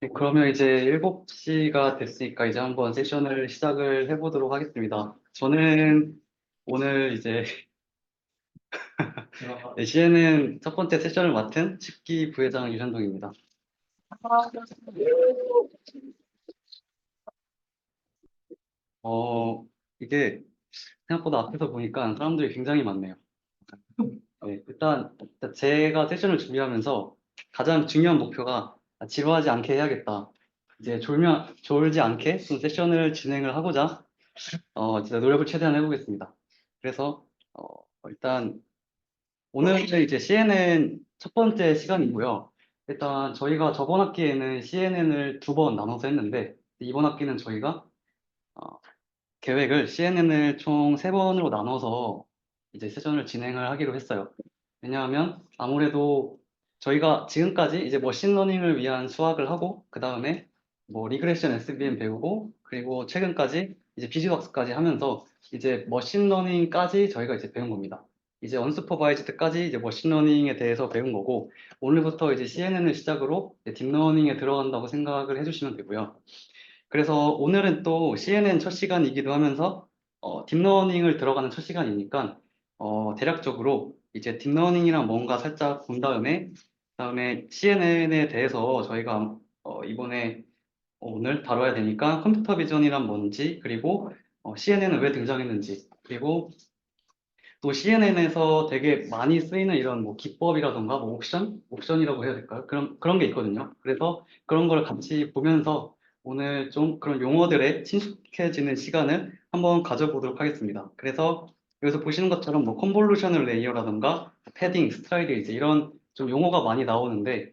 네, 그러면 이제 7시가 됐으니까 이제 한번 세션을 시작을 해보도록 하겠습니다. 저는 오늘 이제 시에는 첫 번째 세션을 맡은 식기 부회장 유현동입니다. 어, 이게 생각보다 앞에서 보니까 사람들이 굉장히 많네요. 네, 일단 제가 세션을 준비하면서 가장 중요한 목표가 지루하지 않게 해야겠다. 이제 졸지 않게 좀 세션을 진행을 하고자 진짜 노력을 최대한 해보겠습니다. 그래서 일단 오늘은 이제 CNN 첫 번째 시간이고요. 일단 저희가 저번 학기에는 CNN을 2번 나눠서 했는데 이번 학기는 저희가 어, 계획을 CNN을 총 3번으로 나눠서 이제 세션을 진행을 하기로 했어요. 왜냐하면 아무래도 저희가 지금까지 이제 머신러닝을 위한 수학을 하고 그 다음에 뭐 리그레션 SVM 배우고 그리고 최근까지 이제 비즈박스까지 하면서 이제 머신러닝까지 저희가 이제 배운 겁니다. 이제 언슈퍼바이즈드까지 이제 머신러닝에 대해서 배운 거고 오늘부터 이제 CNN을 시작으로 이제 딥러닝에 들어간다고 생각을 해주시면 되고요. 그래서 오늘은 또 CNN 첫 시간이기도 하면서 딥러닝을 들어가는 첫 시간이니까 대략적으로 이제 딥러닝이랑 뭔가 살짝 본 다음에 CNN에 대해서 저희가 이번에 오늘 다뤄야 되니까 컴퓨터 비전이란 뭔지 그리고 CNN은 왜 등장했는지 그리고 또 CNN에서 되게 많이 쓰이는 이런 뭐 기법이라던가 뭐 옵션이라고 해야 될까요? 그런 게 있거든요. 그래서 그런 걸 같이 보면서 오늘 좀 그런 용어들에 친숙해지는 시간을 한번 가져보도록 하겠습니다. 그래서 여기서 보시는 것처럼 뭐 컨볼루셔널 레이어라던가 패딩, 스트라이드 이제 이런 좀 용어가 많이 나오는데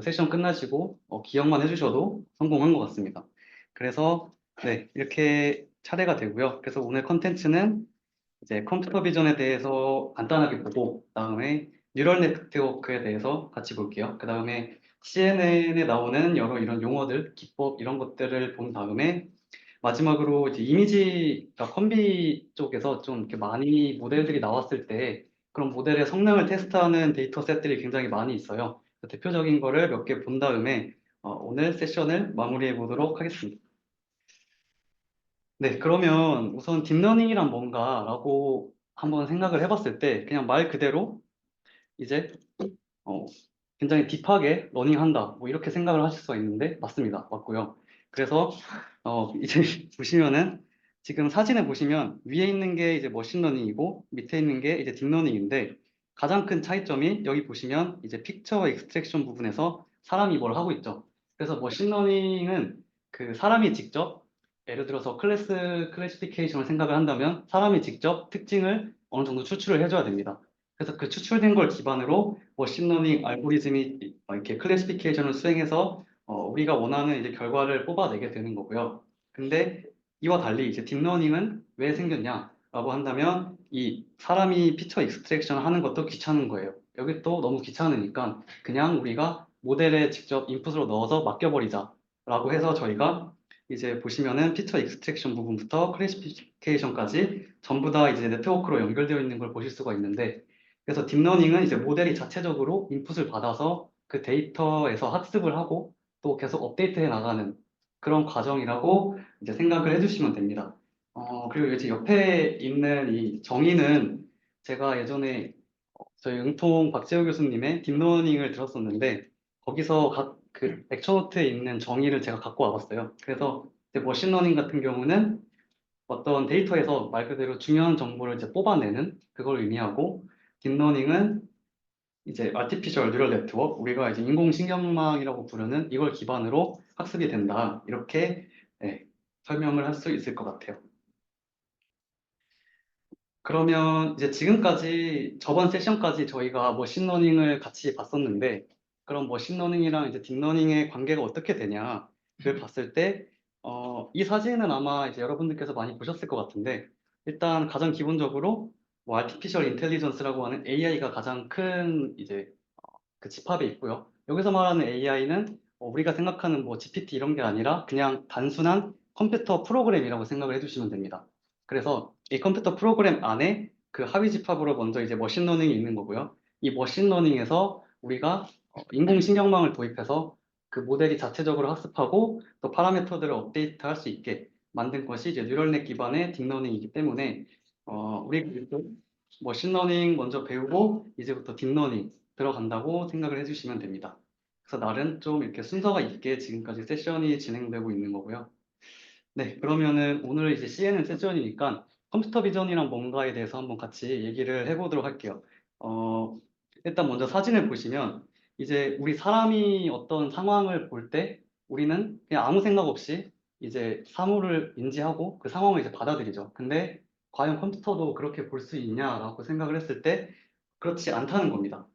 세션 끝나시고 기억만 해주셔도 성공한 것 같습니다. 그래서 네, 이렇게 차례가 되고요. 그래서 오늘 컨텐츠는 이제 컴퓨터 비전에 대해서 간단하게 보고 그다음에 뉴럴 네트워크에 대해서 같이 볼게요. 그다음에 CNN에 나오는 여러 이런 용어들, 기법 이런 것들을 본 다음에 마지막으로 이제 이미지, 그러니까 컴비 쪽에서 좀 이렇게 많이 모델들이 나왔을 때 그런 모델의 성능을 테스트하는 데이터 셋들이 굉장히 많이 있어요. 대표적인 거를 몇 개 본 다음에 오늘 세션을 마무리해 보도록 하겠습니다. 네, 그러면 우선 딥러닝이란 뭔가라고 한번 생각을 해봤을 때 그냥 말 그대로 이제 어, 굉장히 딥하게 러닝한다 뭐 이렇게 생각을 하실 수가 있는데 맞습니다. 맞고요. 그래서 이제 보시면은 지금 사진에 보시면 위에 있는 게 이제 머신러닝이고 밑에 있는 게 이제 딥러닝인데 가장 큰 차이점이 여기 보시면 이제 픽처 익스트랙션 부분에서 사람이 뭘 하고 있죠. 그래서 머신러닝은 그 사람이 직접 예를 들어서 클래시피케이션을 생각을 한다면 사람이 직접 특징을 어느 정도 추출을 해줘야 됩니다. 그래서 그 추출된 걸 기반으로 머신러닝 알고리즘이 이렇게 클래시피케이션을 수행해서 우리가 원하는 이제 결과를 뽑아내게 되는 거고요. 근데 이와 달리 이제 딥러닝은 왜 생겼냐라고 한다면 이 사람이 피처 익스트랙션 하는 것도 귀찮은 거예요. 여기 또 너무 귀찮으니까 그냥 우리가 모델에 직접 인풋으로 넣어서 맡겨버리자라고 해서 저희가 이제 보시면은 피처 익스트랙션 부분부터 클래시피케이션까지 전부 다 이제 네트워크로 연결되어 있는 걸 보실 수가 있는데 그래서 딥러닝은 이제 모델이 자체적으로 인풋을 받아서 그 데이터에서 학습을 하고 또 계속 업데이트해 나가는 그런 과정이라고 이제 생각을 해주시면 됩니다. 그리고 이제 옆에 있는 이 정의는 제가 예전에 저희 응통 박재호 교수님의 딥러닝을 들었었는데 거기서 각 그 렉처노트에 있는 정의를 제가 갖고 와봤어요. 그래서 이제 머신러닝 같은 경우는 어떤 데이터에서 말 그대로 중요한 정보를 이제 뽑아내는 그걸 의미하고 딥러닝은 이제 artificial neural network 우리가 이제 인공신경망이라고 부르는 이걸 기반으로 학습이 된다 이렇게 네, 설명을 할 수 있을 것 같아요. 그러면 이제 지금까지 저번 세션까지 저희가 머신러닝을 같이 봤었는데 그럼 머신러닝이랑 이제 딥러닝의 관계가 어떻게 되냐를 봤을 때 이 사진은 아마 이제 여러분들께서 많이 보셨을 것 같은데 일단 가장 기본적으로 뭐 artificial intelligence라고 하는 AI가 가장 큰 이제 그 집합에 있고요. 여기서 말하는 AI는 우리가 생각하는 뭐 GPT 이런 게 아니라 그냥 단순한 컴퓨터 프로그램이라고 생각을 해주시면 됩니다. 그래서 이 컴퓨터 프로그램 안에 그 하위 집합으로 먼저 이제 머신러닝이 있는 거고요. 이 머신러닝에서 우리가 인공신경망을 도입해서 그 모델이 자체적으로 학습하고 또 파라미터들을 업데이트할 수 있게 만든 것이 이제 뉴럴넷 기반의 딥러닝이기 때문에 우리 머신러닝 먼저 배우고 이제부터 딥러닝 들어간다고 생각을 해주시면 됩니다. 그래서 나름 좀 이렇게 순서가 있게 지금까지 세션이 진행되고 있는 거고요. 네, 그러면은 오늘 이제 CNN 세션이니까 컴퓨터 비전이란 뭔가에 대해서 한번 같이 얘기를 해보도록 할게요. 어, 일단 먼저 사진을 보시면 이제 우리 사람이 어떤 상황을 볼 때 우리는 그냥 아무 생각 없이 이제 사물을 인지하고 그 상황을 이제 받아들이죠. 근데 과연 컴퓨터도 그렇게 볼 수 있냐라고 생각을 했을 때 그렇지 않다는 겁니다.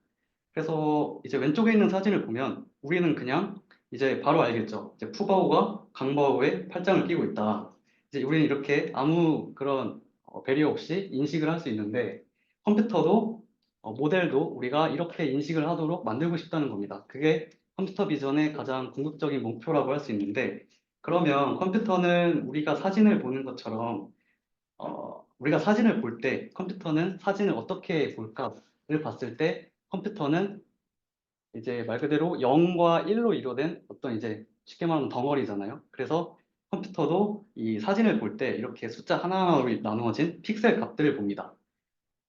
그래서 이제 왼쪽에 있는 사진을 보면 우리는 그냥 이제 바로 알겠죠. 이제 푸바오가 강바오의 팔짱을 끼고 있다. 이제 우리는 이렇게 아무 그런 배려 없이 인식을 할 수 있는데 컴퓨터도 모델도 우리가 이렇게 인식을 하도록 만들고 싶다는 겁니다. 그게 컴퓨터 비전의 가장 궁극적인 목표라고 할 수 있는데 그러면 컴퓨터는 우리가 사진을 보는 것처럼 우리가 사진을 볼 때 컴퓨터는 사진을 어떻게 볼까를 봤을 때 컴퓨터는 이제 말 그대로 0과 1로 이루어진 어떤 이제 쉽게 말하면 덩어리잖아요. 그래서 컴퓨터도 이 사진을 볼 때 이렇게 숫자 하나하나로 나누어진 픽셀 값들을 봅니다.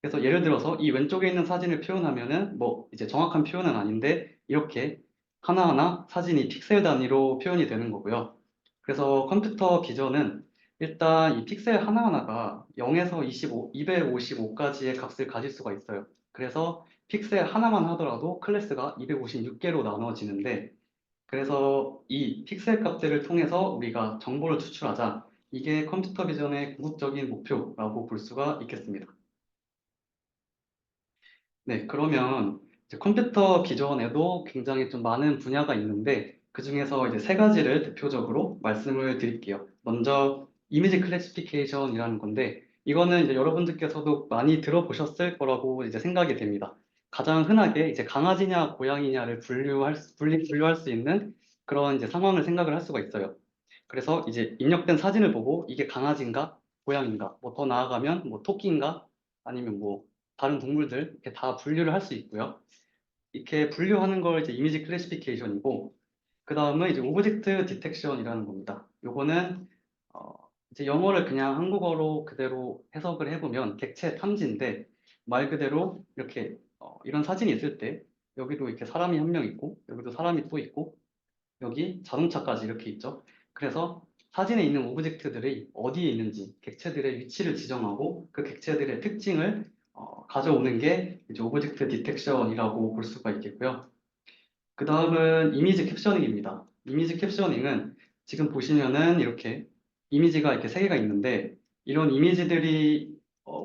그래서 예를 들어서 이 왼쪽에 있는 사진을 표현하면은 뭐 이제 정확한 표현은 아닌데 이렇게 하나하나 사진이 픽셀 단위로 표현이 되는 거고요. 그래서 컴퓨터 비전은 일단 이 픽셀 하나하나가 0에서 25, 255까지의 값을 가질 수가 있어요. 그래서 픽셀 하나만 하더라도 클래스가 256개로 나눠지는데 그래서 이 픽셀 값들을 통해서 우리가 정보를 추출하자 이게 컴퓨터 비전의 궁극적인 목표라고 볼 수가 있겠습니다. 네, 그러면 이제 컴퓨터 기전에도 굉장히 좀 많은 분야가 있는데 그중에서 이제 세 가지를 대표적으로 말씀을 드릴게요. 먼저 이미지 클래시피케이션이라는 건데 이거는 이제 여러분들께서도 많이 들어보셨을 거라고 이제 생각이 됩니다. 가장 흔하게 이제 강아지냐 고양이냐를 분류할 수 있는 그런 이제 상황을 생각을 할 수가 있어요. 그래서 이제 입력된 사진을 보고 이게 강아지인가 고양이인가 뭐 더 나아가면 뭐 토끼인가 아니면 뭐 다른 동물들 이렇게 다 분류를 할 수 있고요. 이렇게 분류하는 걸 이제 이미지 클래시피케이션이고 그 다음은 이제 오브젝트 디텍션이라는 겁니다. 요거는 어, 이제 영어를 그냥 한국어로 그대로 해석을 해보면 객체 탐지인데 말 그대로 이렇게 이런 사진이 있을 때 여기도 이렇게 사람이 한 명 있고 여기도 사람이 또 있고 여기 자동차까지 이렇게 있죠. 그래서 사진에 있는 오브젝트들이 어디에 있는지 객체들의 위치를 지정하고 그 객체들의 특징을 가져오는 게 이제 오브젝트 디텍션이라고 볼 수가 있겠고요. 그 다음은 이미지 캡셔닝입니다. 이미지 캡셔닝은 지금 보시면은 이렇게 이미지가 이렇게 세 개가 있는데 이런 이미지들이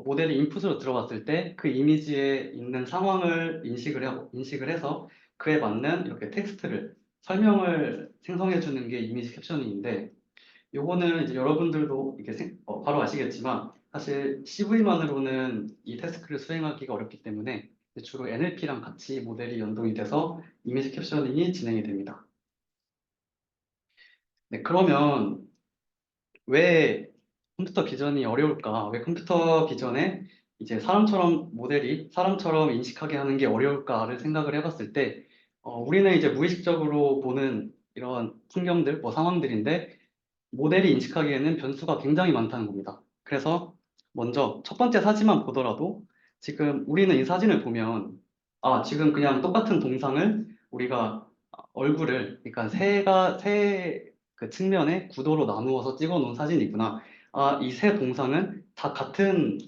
모델이 인풋으로 들어갔을 때 그 이미지에 있는 상황을 인식을 해서 그에 맞는 이렇게 텍스트를 설명을 생성해 주는 게 이미지 캡셔닝인데 요거는 이제 여러분들도 이렇게 바로 아시겠지만 사실 CV만으로는 이 태스크를 수행하기가 어렵기 때문에 주로 NLP랑 같이 모델이 연동이 돼서 이미지 캡셔닝이 진행이 됩니다. 네, 그러면 왜 컴퓨터 비전이 어려울까? 왜 컴퓨터 비전에 이제 모델이 사람처럼 인식하게 하는 게 어려울까를 생각을 해봤을 때, 우리는 이제 무의식적으로 보는 이런 풍경들, 뭐 상황들인데, 모델이 인식하기에는 변수가 굉장히 많다는 겁니다. 그래서 먼저 첫 번째 사진만 보더라도 지금 우리는 이 사진을 보면 지금 그냥 똑같은 동상을 우리가 얼굴을 그러니까 세 그 측면의 구도로 나누어서 찍어 놓은 사진이구나. 이 세 동상은 다 같은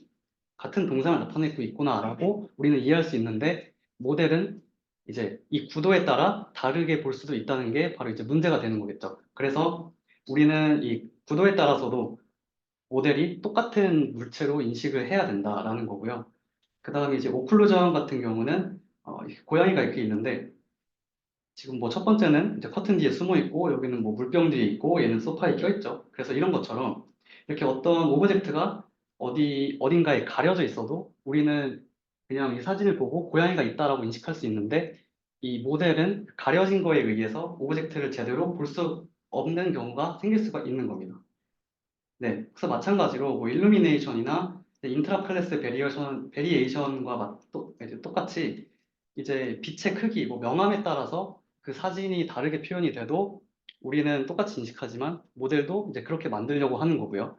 동상을 나타내고 있구나라고 우리는 이해할 수 있는데 모델은 이제 이 구도에 따라 다르게 볼 수도 있다는 게 바로 이제 문제가 되는 거겠죠. 그래서 우리는 이 구도에 따라서도 모델이 똑같은 물체로 인식을 해야 된다라는 거고요. 그 다음에 이제 오클루전 같은 경우는 고양이가 이렇게 있는데 지금 뭐 첫 번째는 이제 커튼 뒤에 숨어 있고 여기는 뭐 물병 뒤에 있고 얘는 소파에 껴 있죠. 그래서 이런 것처럼 이렇게 어떤 오브젝트가 어딘가에 가려져 있어도 우리는 그냥 이 사진을 보고 고양이가 있다라고 인식할 수 있는데 이 모델은 가려진 거에 의해서 오브젝트를 제대로 볼 수 없는 경우가 생길 수가 있는 겁니다. 네, 그래서 마찬가지로 뭐 일루미네이션이나 인트라 클래스 베리에이션과 이제 똑같이 이제 빛의 크기, 뭐 명암에 따라서 그 사진이 다르게 표현이 돼도 우리는 똑같이 인식하지만 모델도 이제 그렇게 만들려고 하는 거고요.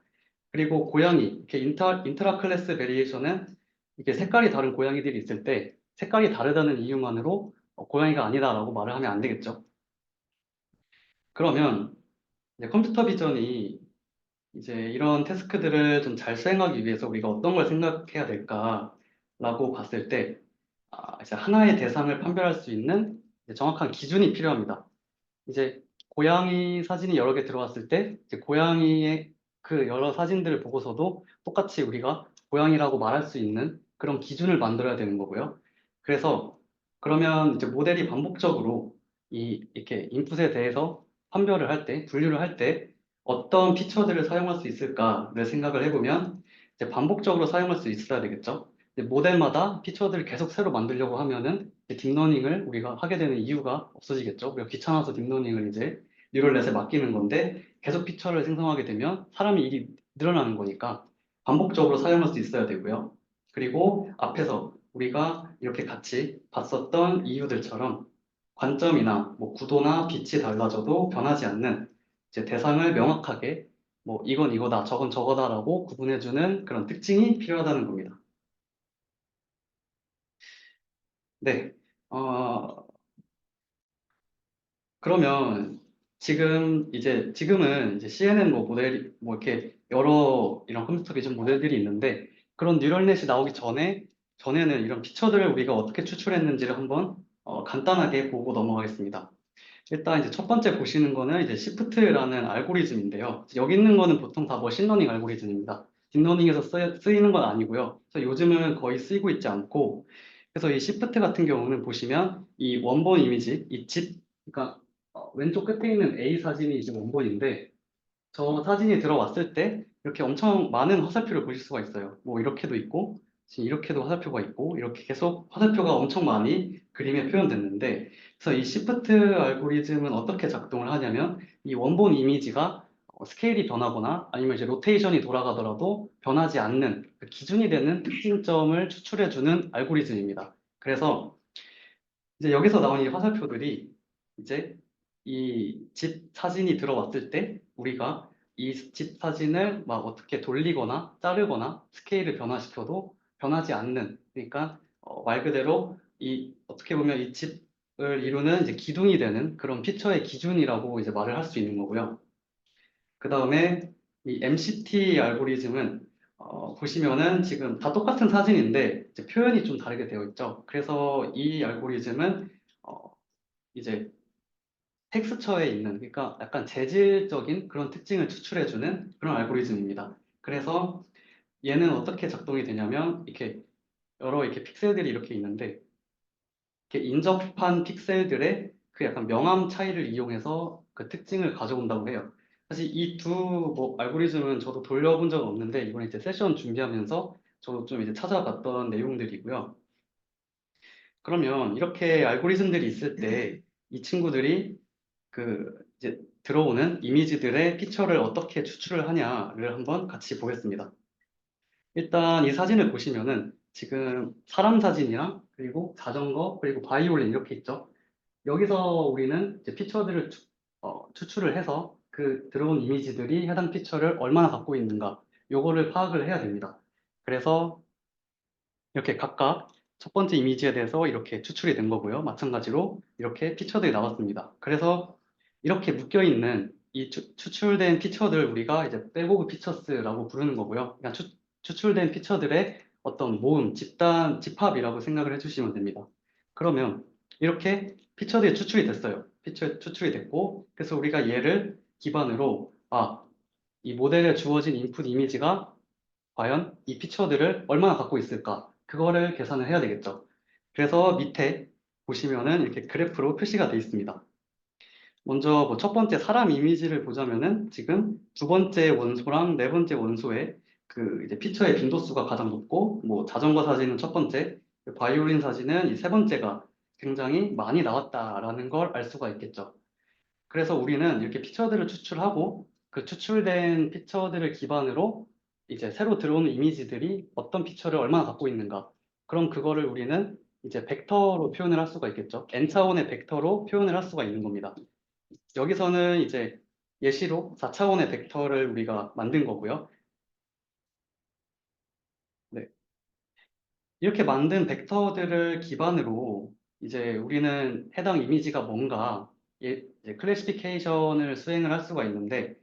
그리고 고양이, 이렇게 인트라 클래스 베리에이션은 이게 색깔이 다른 고양이들이 있을 때 색깔이 다르다는 이유만으로 고양이가 아니다라고 말을 하면 안 되겠죠. 그러면 이제 컴퓨터 비전이 이제 이런 태스크들을 좀 잘 수행하기 위해서 우리가 어떤 걸 생각해야 될까라고 봤을 때 이제 하나의 대상을 판별할 수 있는 이제 정확한 기준이 필요합니다. 이제 고양이 사진이 여러 개 들어왔을 때 이제 고양이의 그 여러 사진들을 보고서도 똑같이 우리가 고양이라고 말할 수 있는 그런 기준을 만들어야 되는 거고요. 그래서 그러면 이제 모델이 반복적으로 이렇게 인풋에 대해서 판별을 할 때, 분류를 할 때 어떤 피처들을 사용할 수 있을까를 생각을 해보면 이제 반복적으로 사용할 수 있어야 되겠죠. 이제 모델마다 피처들을 계속 새로 만들려고 하면은 딥러닝을 우리가 하게 되는 이유가 없어지겠죠. 우리가 귀찮아서 딥러닝을 이제 뉴럴넷에 맡기는 건데 계속 피처를 생성하게 되면 사람이 일이 늘어나는 거니까 반복적으로 사용할 수 있어야 되고요. 그리고 앞에서 우리가 이렇게 같이 봤었던 이유들처럼 관점이나 뭐 구도나 빛이 달라져도 변하지 않는 이제 대상을 명확하게 뭐 이건 이거다, 저건 저거다라고 구분해주는 그런 특징이 필요하다는 겁니다. 네. 어, 그러면 지금은 이제 CNN 뭐 모델 뭐 이렇게 여러 이런 컴퓨터 비전 모델들이 있는데 그런 뉴럴넷이 나오기 전에는 이런 피처들을 우리가 어떻게 추출했는지를 한번 간단하게 보고 넘어가겠습니다. 일단 이제 첫 번째 보시는 거는 이제 시프트라는 알고리즘인데요. 여기 있는 거는 보통 다 머신러닝 알고리즘입니다. 딥러닝에서 쓰이는 건 아니고요. 그래서 요즘은 거의 쓰이고 있지 않고, 그래서 이 시프트 같은 경우는 보시면 이 원본 이미지, 그러니까 왼쪽 끝에 있는 A 사진이 이제 원본인데, 저 사진이 들어왔을 때 이렇게 엄청 많은 화살표를 보실 수가 있어요. 뭐 이렇게도 있고, 지금 이렇게도 화살표가 있고, 이렇게 계속 화살표가 엄청 많이 그림에 표현됐는데, 그래서 이 시프트 알고리즘은 어떻게 작동을 하냐면, 이 원본 이미지가 스케일이 변하거나 아니면 이제 로테이션이 돌아가더라도 변하지 않는 그 기준이 되는 특징점을 추출해주는 알고리즘입니다. 그래서 이제 여기서 나온 이 화살표들이 이제 이 집 사진이 들어왔을 때 우리가 이 집 사진을 막 어떻게 돌리거나 자르거나 스케일을 변화시켜도 변하지 않는 그러니까 말 그대로 이 어떻게 보면 이 집을 이루는 이제 기둥이 되는 그런 피처의 기준이라고 이제 말을 할 수 있는 거고요. 그 다음에 이 MCT 알고리즘은 보시면은 지금 다 똑같은 사진인데 이제 표현이 좀 다르게 되어 있죠. 그래서 이 알고리즘은 어, 이제 텍스처에 있는 그러니까 약간 재질적인 그런 특징을 추출해주는 그런 알고리즘입니다. 그래서 얘는 어떻게 작동이 되냐면 이렇게 여러 이렇게 픽셀들이 이렇게 있는데 이렇게 인접한 픽셀들의 그 약간 명암 차이를 이용해서 그 특징을 가져온다고 해요. 사실 이 두 뭐 알고리즘은 저도 돌려본 적은 없는데 이번에 이제 세션 준비하면서 저도 좀 이제 찾아봤던 내용들이고요. 그러면 이렇게 알고리즘들이 있을 때 이 친구들이 그 이제 들어오는 이미지들의 피처를 어떻게 추출을 하냐를 한번 같이 보겠습니다. 일단 이 사진을 보시면은 지금 사람 사진이랑 그리고 자전거 그리고 바이올린 이렇게 있죠. 여기서 우리는 이제 피처들을 추출을 해서 그 들어온 이미지들이 해당 피처를 얼마나 갖고 있는가 요거를 파악을 해야 됩니다. 그래서 이렇게 각각 첫 번째 이미지에 대해서 이렇게 추출이 된 거고요. 마찬가지로 이렇게 피처들이 나왔습니다. 그래서 이렇게 묶여있는 이 추출된 피처들 우리가 이제 백오브 피처스라고 부르는 거고요. 그냥 추출된 피처들의 어떤 모음, 집합이라고 생각을 해주시면 됩니다. 그러면 이렇게 피처들이 추출이 됐어요. 피처 추출이 됐고, 그래서 우리가 얘를 기반으로, 이 모델에 주어진 인풋 이미지가 과연 이 피처들을 얼마나 갖고 있을까? 그거를 계산을 해야 되겠죠. 그래서 밑에 보시면은 이렇게 그래프로 표시가 되어 있습니다. 먼저 뭐 첫 번째 사람 이미지를 보자면은 지금 두 번째 원소랑 네 번째 원소의 그 이제 피처의 빈도수가 가장 높고 뭐 자전거 사진은 첫 번째, 바이올린 사진은 이 세 번째가 굉장히 많이 나왔다라는 걸 알 수가 있겠죠. 그래서 우리는 이렇게 피처들을 추출하고 그 추출된 피처들을 기반으로 이제 새로 들어오는 이미지들이 어떤 피처를 얼마나 갖고 있는가. 그럼 그거를 우리는 이제 벡터로 표현을 할 수가 있겠죠. n차원의 벡터로 표현을 할 수가 있는 겁니다. 여기서는 이제 예시로 4차원의 벡터를 우리가 만든 거고요. 네. 이렇게 만든 벡터들을 기반으로 이제 우리는 해당 이미지가 뭔가 이제 클래시피케이션을 수행을 할 수가 있는데,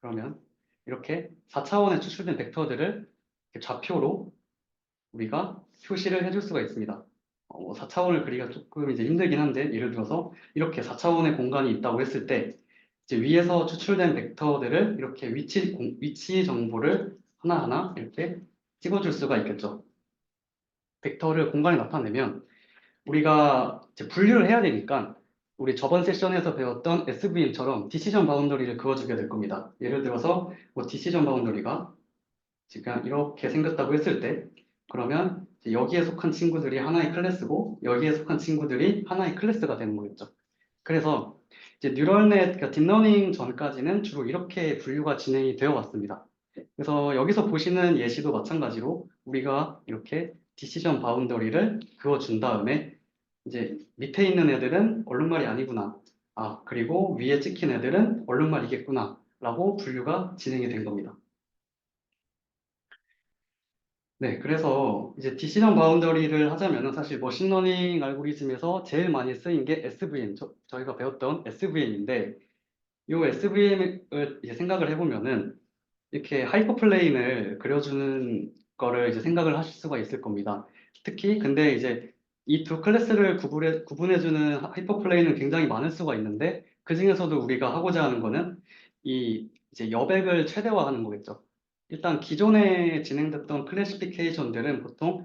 그러면 이렇게 4차원에 추출된 벡터들을 이렇게 좌표로 우리가 표시를 해줄 수가 있습니다. 4차원을 그리기가 조금 이제 힘들긴 한데, 예를 들어서 이렇게 4차원의 공간이 있다고 했을 때 이제 위에서 추출된 벡터들을 이렇게 위치 정보를 하나하나 이렇게 찍어줄 수가 있겠죠. 벡터를 공간에 나타내면 우리가 이제 분류를 해야 되니까 우리 저번 세션에서 배웠던 SVM처럼 디시전 바운더리를 그어주게 될 겁니다. 예를 들어서 뭐 디시전 바운더리가 지금 이렇게 생겼다고 했을 때, 그러면 이제 여기에 속한 친구들이 하나의 클래스고 여기에 속한 친구들이 하나의 클래스가 되는 거겠죠. 그래서 이제 뉴럴넷, 그러니까 딥러닝 전까지는 주로 이렇게 분류가 진행이 되어 왔습니다. 그래서 여기서 보시는 예시도 마찬가지로 우리가 이렇게 디시전 바운더리를 그어준 다음에 이제 밑에 있는 애들은 얼룩말이 아니구나. 아, 그리고 위에 찍힌 애들은 얼룩말이겠구나. 라고 분류가 진행이 된 겁니다. 네, 그래서 이제 디시전 바운더리를 하자면은 사실 머신러닝 알고리즘에서 제일 많이 쓰인 게 SVM, 저희가 배웠던 SVM인데, 이 SVM을 이제 생각을 해보면은 이렇게 하이퍼플레인을 그려주는 거를 이제 생각을 하실 수가 있을 겁니다. 특히 근데 이제 이 두 클래스를 구분해주는 하이퍼플레인은 굉장히 많을 수가 있는데, 그 중에서도 우리가 하고자 하는 거는 이 이제 여백을 최대화하는 거겠죠. 일단 기존에 진행됐던 클래시피케이션들은 보통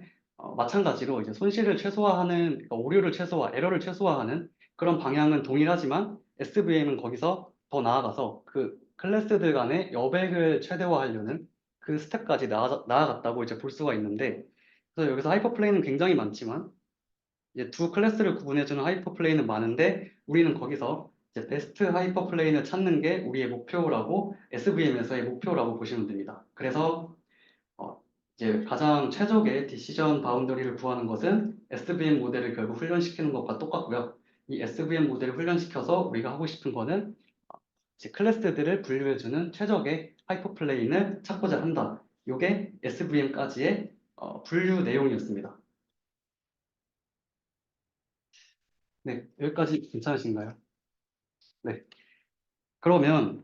마찬가지로 이제 손실을 최소화하는, 그러니까 오류를 에러를 최소화하는 그런 방향은 동일하지만, SVM은 거기서 더 나아가서 그 클래스들 간의 여백을 최대화하려는 그 스텝까지 나아갔다고 이제 볼 수가 있는데, 그래서 여기서 하이퍼플레인은 굉장히 많지만 이제 두 클래스를 구분해주는 하이퍼플레인은 많은데, 우리는 거기서 이제 베스트 하이퍼플레인을 찾는 게 우리의 목표라고, SVM에서의 목표라고 보시면 됩니다. 그래서 어, 이제 가장 최적의 디시전 바운더리를 구하는 것은 SVM 모델을 결국 훈련시키는 것과 똑같고요. 이 SVM 모델을 훈련시켜서 우리가 하고 싶은 거는 이제 클래스들을 분류해주는 최적의 하이퍼플레인을 찾고자 한다. 이게 SVM까지의 분류 내용이었습니다. 네, 여기까지 괜찮으신가요? 네. 그러면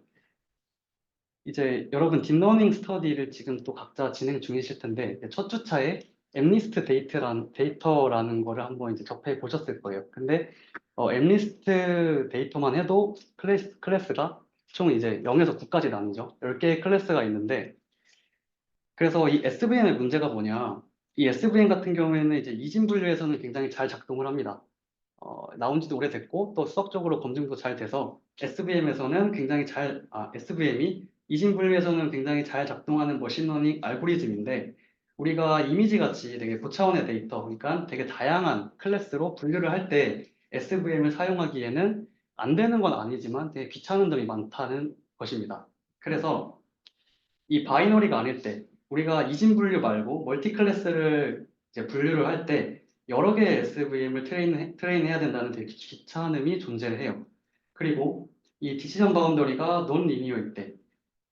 이제 여러분 딥러닝 스터디를 지금 또 각자 진행 중이실 텐데, 첫 주차에 엠리스트 데이터라는 거를 한번 이제 접해 보셨을 거예요. 근데 엠리스트 데이터만 해도 클래스가 총 이제 0에서 9까지 나뉘죠. 10개의 클래스가 있는데, 그래서 이 SVM의 문제가 뭐냐? 이 SVM 같은 경우에는 이제 이진 분류에서는 굉장히 잘 작동을 합니다. 나온 지도 오래됐고 또 수학적으로 검증도 잘 돼서 SVM이 이진 분류에서는 굉장히 잘 작동하는 머신러닝 알고리즘인데, 우리가 이미지 같이 되게 고차원의 데이터, 그러니까 되게 다양한 클래스로 분류를 할 때 SVM을 사용하기에는 안 되는 건 아니지만 되게 귀찮은 점이 많다는 것입니다. 그래서 이 바이너리가 아닐 때 우리가 이진 분류 말고 멀티 클래스를 이제 분류를 할 때 여러 개의 SVM을 트레인해야 된다는 되게 귀찮음이 존재를 해요. 그리고 이 디시전 바운더리가 논 리니어일 때,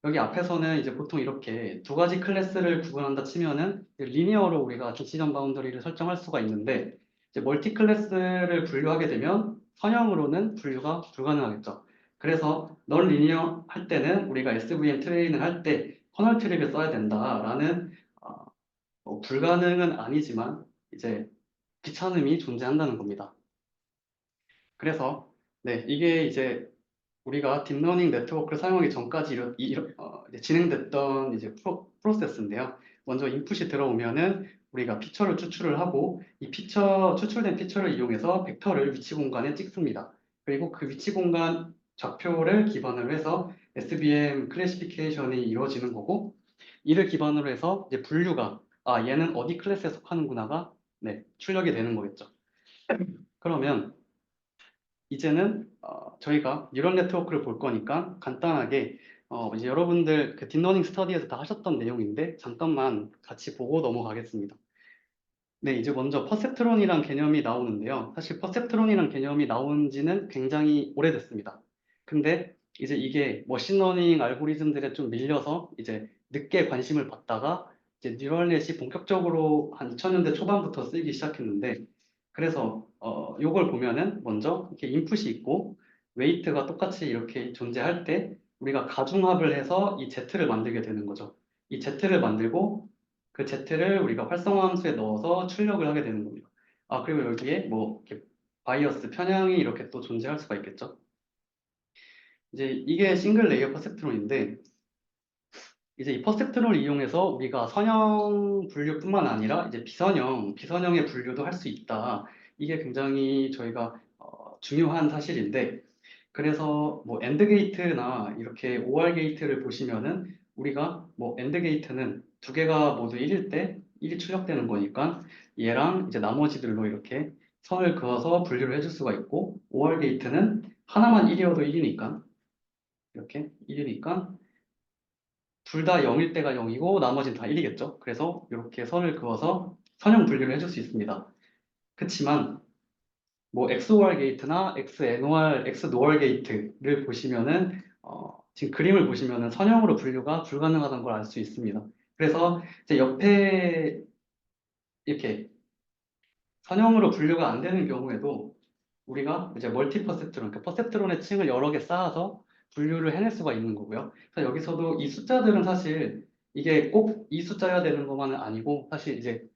여기 앞에서는 이제 보통 이렇게 두 가지 클래스를 구분한다 치면은 리니어로 우리가 디시전 바운더리를 설정할 수가 있는데, 이제 멀티 클래스를 분류하게 되면 선형으로는 분류가 불가능하겠죠. 그래서 넌 리니어 할 때는 우리가 SVM 트레인을 할 때 커널 트립을 써야 된다라는 불가능은 아니지만 이제 귀찮음이 존재한다는 겁니다. 그래서 네, 이게 이제 우리가 딥러닝 네트워크를 사용하기 전까지 이제 진행됐던 이제 프로세스인데요. 먼저 인풋이 들어오면은 우리가 피처를 추출을 하고, 이 추출된 피처를 이용해서 벡터를 위치 공간에 찍습니다. 그리고 그 위치 공간 좌표를 기반으로 해서 SVM 클래시피케이션이 이루어지는 거고, 이를 기반으로 해서 이제 분류가, 아, 얘는 어디 클래스에 속하는구나가 네, 출력이 되는 거겠죠. 그러면 이제는 저희가 뉴럴 네트워크를 볼 거니까 간단하게 이제 여러분들 그 딥러닝 스터디에서 다 하셨던 내용인데 잠깐만 같이 보고 넘어가겠습니다. 네, 이제 먼저 퍼셉트론이란 개념이 나오는데요. 사실 퍼셉트론이란 개념이 나온 지는 굉장히 오래됐습니다. 근데 이제 이게 머신러닝 알고리즘들에 좀 밀려서 이제 늦게 관심을 받다가 이제 뉴럴넷이 본격적으로 한 2000년대 초반부터 쓰이기 시작했는데 그래서 요걸 보면은 먼저 이렇게 인풋이 있고 웨이트가 똑같이 이렇게 존재할 때 우리가 가중합을 해서 이 Z를 만들게 되는 거죠. 이 Z를 만들고 그 Z를 우리가 활성화 함수에 넣어서 출력을 하게 되는 겁니다. 아, 그리고 여기에 뭐 이렇게 바이어스, 편향이 이렇게 또 존재할 수가 있겠죠. 이제 이게 싱글 레이어 퍼셉트론인데 이제 이 퍼셉트론을 이용해서 우리가 선형 분류뿐만 아니라 이제 비선형의 분류도 할 수 있다. 이게 굉장히 저희가 중요한 사실인데 그래서 뭐 엔드 게이트나 이렇게 OR 게이트를 보시면은 우리가 뭐 엔드 게이트는 두 개가 모두 1일 때 1이 출력되는 거니까 얘랑 이제 나머지들로 이렇게 선을 그어서 분류를 해줄 수가 있고 OR 게이트는 하나만 1이어도 1이니까 이렇게 1이니까 둘 다 0일 때가 0이고 나머지는 다 1이겠죠. 그래서 이렇게 선을 그어서 선형 분류를 해줄 수 있습니다. 그렇지만 뭐 XOR 게이트나 XNOR, XNOR 게이트를 보시면은 지금 그림을 보시면은 선형으로 분류가 불가능하다는 걸 알 수 있습니다. 그래서 이제 옆에 이렇게 선형으로 분류가 안 되는 경우에도 우리가 이제 멀티 퍼셉트론, 그러니까 퍼셉트론의 층을 여러 개 쌓아서 분류를 해낼 수가 있는 거고요. 그래서 여기서도 이 숫자들은 사실 이게 꼭 이 숫자여야 되는 것만은 아니고 사실 이제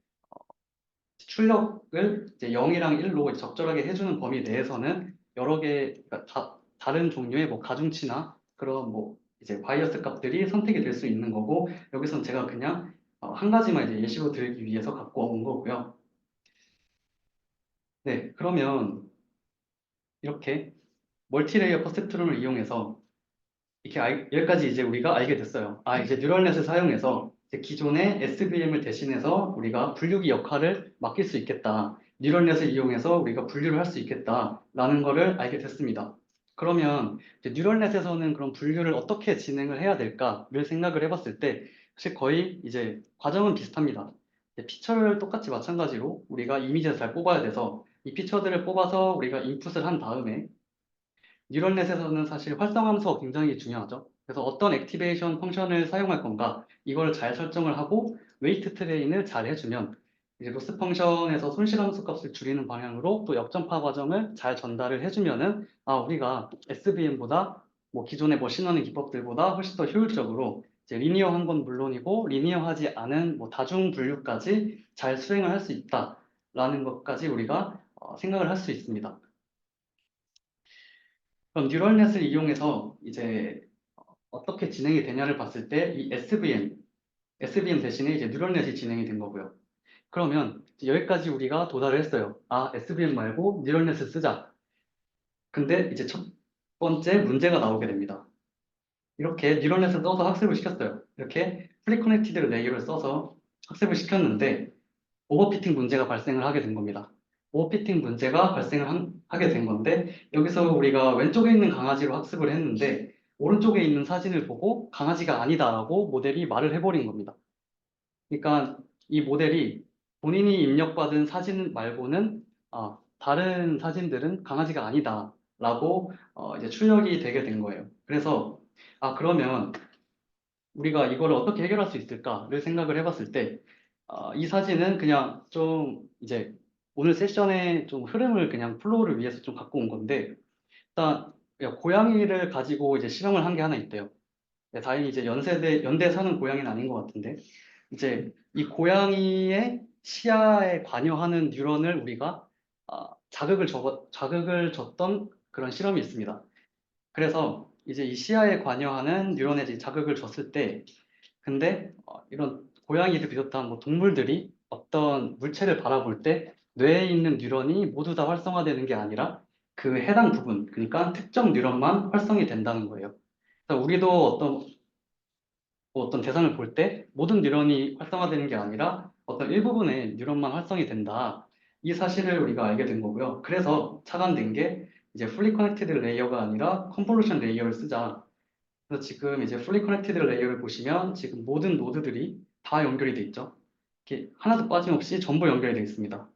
출력을 이제 0이랑 1로 적절하게 해주는 범위 내에서는 여러 개, 그러니까 다른 종류의 뭐 가중치나 그런 뭐 이제 바이어스 값들이 선택이 될 수 있는 거고, 여기서는 제가 그냥 한 가지만 이제 예시로 들기 위해서 갖고 온 거고요. 네, 그러면 이렇게 멀티레이어 퍼셉트론을 이용해서 이렇게 여기까지 이제 우리가 알게 됐어요. 아, 이제 뉴럴넷을 사용해서 이제 기존의 SVM을 대신해서 우리가 분류기 역할을 맡길 수 있겠다. 뉴럴넷을 이용해서 우리가 분류를 할 수 있겠다라는 거를 알게 됐습니다. 그러면 이제 뉴럴넷에서는 그럼 분류를 어떻게 진행을 해야 될까를 생각을 해봤을 때 사실 거의 이제 과정은 비슷합니다. 이제 피처를 똑같이 마찬가지로 우리가 이미지를 잘 뽑아야 돼서 이 피처들을 뽑아서 우리가 인풋을 한 다음에 뉴럴넷에서는 사실 활성함수가 굉장히 중요하죠. 그래서 어떤 액티베이션 펑션을 사용할 건가, 이걸 잘 설정을 하고 웨이트 트레인을 잘 해주면 이제 로스 펑션에서 손실함수 값을 줄이는 방향으로 또 역전파 과정을 잘 전달을 해주면은 우리가 SVM보다 뭐 기존의 머신러닝 기법들보다 훨씬 더 효율적으로 이제 리니어한 건 물론이고 리니어하지 않은 뭐 다중 분류까지 잘 수행을 할 수 있다라는 것까지 우리가 생각을 할 수 있습니다. 그럼 뉴럴넷을 이용해서 이제 어떻게 진행이 되냐를 봤을 때 이 SVM 대신에 이제 뉴럴넷이 진행이 된 거고요. 그러면 여기까지 우리가 도달을 했어요. 아, SVM 말고 뉴럴넷을 쓰자. 근데 이제 첫 번째 문제가 나오게 됩니다. 이렇게 뉴럴넷을 써서 학습을 시켰어요. 이렇게 프리 커넥티드 레이어를 써서 학습을 시켰는데 오버피팅 문제가 발생을 하게 된 겁니다. 오버피팅 문제가 발생을 하게 된 건데 여기서 우리가 왼쪽에 있는 강아지로 학습을 했는데 오른쪽에 있는 사진을 보고 강아지가 아니다라고 모델이 말을 해버린 겁니다. 그러니까 이 모델이 본인이 입력받은 사진 말고는 다른 사진들은 강아지가 아니다라고 이제 출력이 되게 된 거예요. 그래서 그러면 우리가 이걸 어떻게 해결할 수 있을까를 생각을 해봤을 때, 이 사진은 그냥 좀 이제 오늘 세션의 좀 흐름을 그냥 플로우를 위해서 좀 갖고 온 건데, 일단 그냥 고양이를 가지고 이제 실험을 한 게 하나 있대요. 네, 다행히 이제 연대 사는 고양이는 아닌 것 같은데, 이제 이 고양이의 시야에 관여하는 뉴런을 우리가 자극을 줬던 그런 실험이 있습니다. 그래서 이제 이 시야에 관여하는 뉴런에 이제 자극을 줬을 때 근데 이런 고양이를 비롯한 뭐 동물들이 어떤 물체를 바라볼 때 뇌에 있는 뉴런이 모두 다 활성화되는 게 아니라 그 해당 부분, 그러니까 특정 뉴런만 활성이 된다는 거예요. 그래서 우리도 어떤 대상을 볼 때 모든 뉴런이 활성화되는 게 아니라 어떤 일부분의 뉴런만 활성이 된다. 이 사실을 우리가 알게 된 거고요. 그래서 착안된 게 이제 fully connected 레이어가 아니라 convolution 레이어를 쓰자. 그래서 지금 이제 fully connected 레이어를 보시면 지금 모든 노드들이 다 연결이 돼 있죠. 이렇게 하나도 빠짐없이 전부 연결이 되어 있습니다.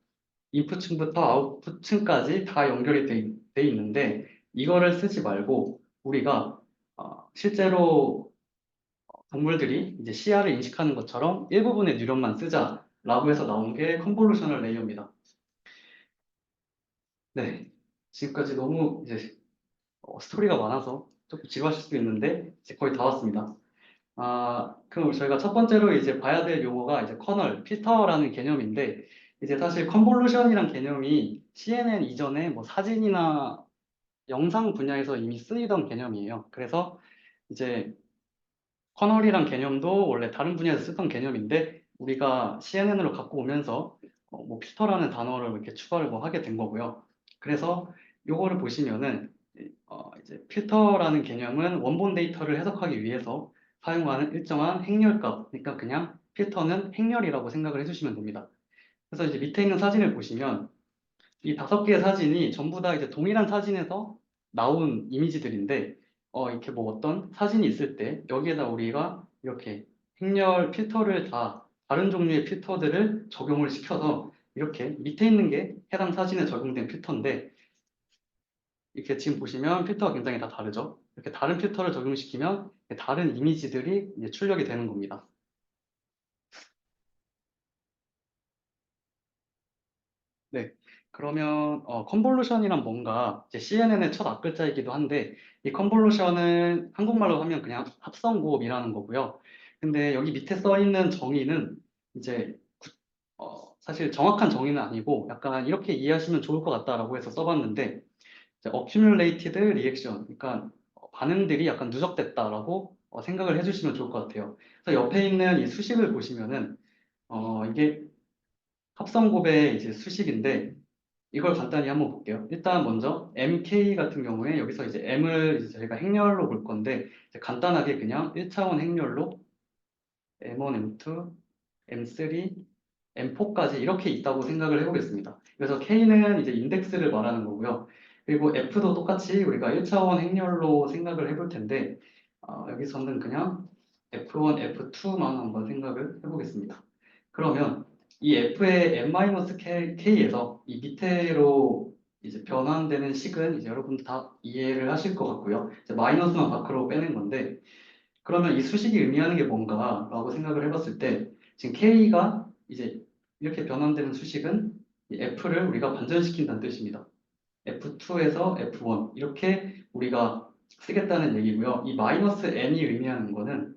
인풋층부터 아웃풋층까지 다 연결이 돼 있는데 이거를 쓰지 말고 우리가 실제로 동물들이 이제 시야를 인식하는 것처럼 일부분의 뉴런만 쓰자라고 해서 나온 게 컨볼루셔널 레이어입니다. 네, 지금까지 너무 이제 스토리가 많아서 조금 지루하실 수도 있는데 이제 거의 다 왔습니다. 그럼 저희가 첫 번째로 이제 봐야 될 용어가 이제 커널, 필터라는 개념인데 이제 사실 컨볼루션이란 개념이 CNN 이전에 뭐 사진이나 영상 분야에서 이미 쓰이던 개념이에요. 그래서 이제 커널이란 개념도 원래 다른 분야에서 쓰던 개념인데 우리가 CNN으로 갖고 오면서 뭐 필터라는 단어를 이렇게 추가를 뭐 하게 된 거고요. 그래서 요거를 보시면은 이제 필터라는 개념은 원본 데이터를 해석하기 위해서 사용하는 일정한 행렬값, 그러니까 그냥 필터는 행렬이라고 생각을 해주시면 됩니다. 그래서 이제 밑에 있는 사진을 보시면 이 5개의 사진이 전부 다 이제 동일한 사진에서 나온 이미지들인데, 이렇게 뭐 어떤 사진이 있을 때 여기에다 우리가 이렇게 행렬 필터를 다 다른 종류의 필터들을 적용을 시켜서 이렇게 밑에 있는 게 해당 사진에 적용된 필터인데, 이렇게 지금 보시면 필터가 굉장히 다 다르죠. 이렇게 다른 필터를 적용시키면 다른 이미지들이 이제 출력이 되는 겁니다. 네. 그러면 컨볼루션이란 뭔가 이제 CNN의 첫 앞글자이기도 한데 이 컨볼루션은 한국말로 하면 그냥 합성곱이라는 거고요. 근데 여기 밑에 써 있는 정의는 이제 사실 정확한 정의는 아니고 약간 이렇게 이해하시면 좋을 것 같다라고 해서 써봤는데 이제 accumulated reaction, 그러니까 반응들이 약간 누적됐다라고 생각을 해주시면 좋을 것 같아요. 그래서 옆에 있는 이 수식을 보시면은 이게 합성곱의 이제 수식인데 이걸 간단히 한번 볼게요. 일단 먼저 MK 같은 경우에 여기서 이제 M을 이제 저희가 행렬로 볼 건데 이제 간단하게 그냥 1차원 행렬로 M1, M2, M3, M4까지 이렇게 있다고 생각을 해보겠습니다. 그래서 K는 이제 인덱스를 말하는 거고요. 그리고 F도 똑같이 우리가 1차원 행렬로 생각을 해볼 텐데 여기서는 그냥 F1, F2만 한번 생각을 해보겠습니다. 그러면 이 F의 N-K에서 이 밑에로 이제 변환되는 식은 이제 여러분들 다 이해를 하실 것 같고요. 이제 마이너스만 밖으로 빼낸 건데 그러면 이 수식이 의미하는 게 뭔가라고 생각을 해봤을 때 지금 K가 이제 이렇게 변환되는 수식은 이 F를 우리가 반전시킨다는 뜻입니다. F2에서 F1 이렇게 우리가 쓰겠다는 얘기고요. 이 마이너스 n이 의미하는 거는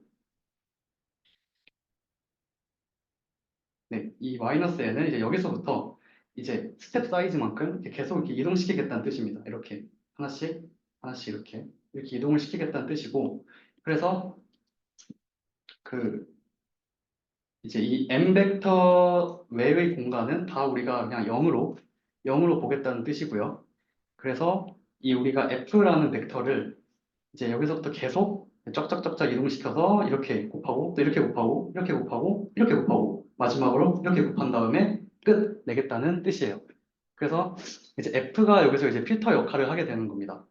네, 이 마이너스 n은 이제 여기서부터 이제 스텝 사이즈만큼 이렇게 계속 이렇게 이동시키겠다는 뜻입니다. 이렇게 하나씩 하나씩 이렇게 이동을 시키겠다는 뜻이고 그래서 그 이제 이 m 벡터 외의 공간은 다 우리가 그냥 0으로 보겠다는 뜻이고요. 그래서 이 우리가 f라는 벡터를 이제 여기서부터 계속 쩍쩍쩍쩍 이동시켜서 이렇게 곱하고 또 이렇게 곱하고 이렇게 곱하고 이렇게 곱하고 마지막으로 이렇게 곱한 다음에 끝 내겠다는 뜻이에요. 그래서 이제 f가 여기서 이제 필터 역할을 하게 되는 겁니다.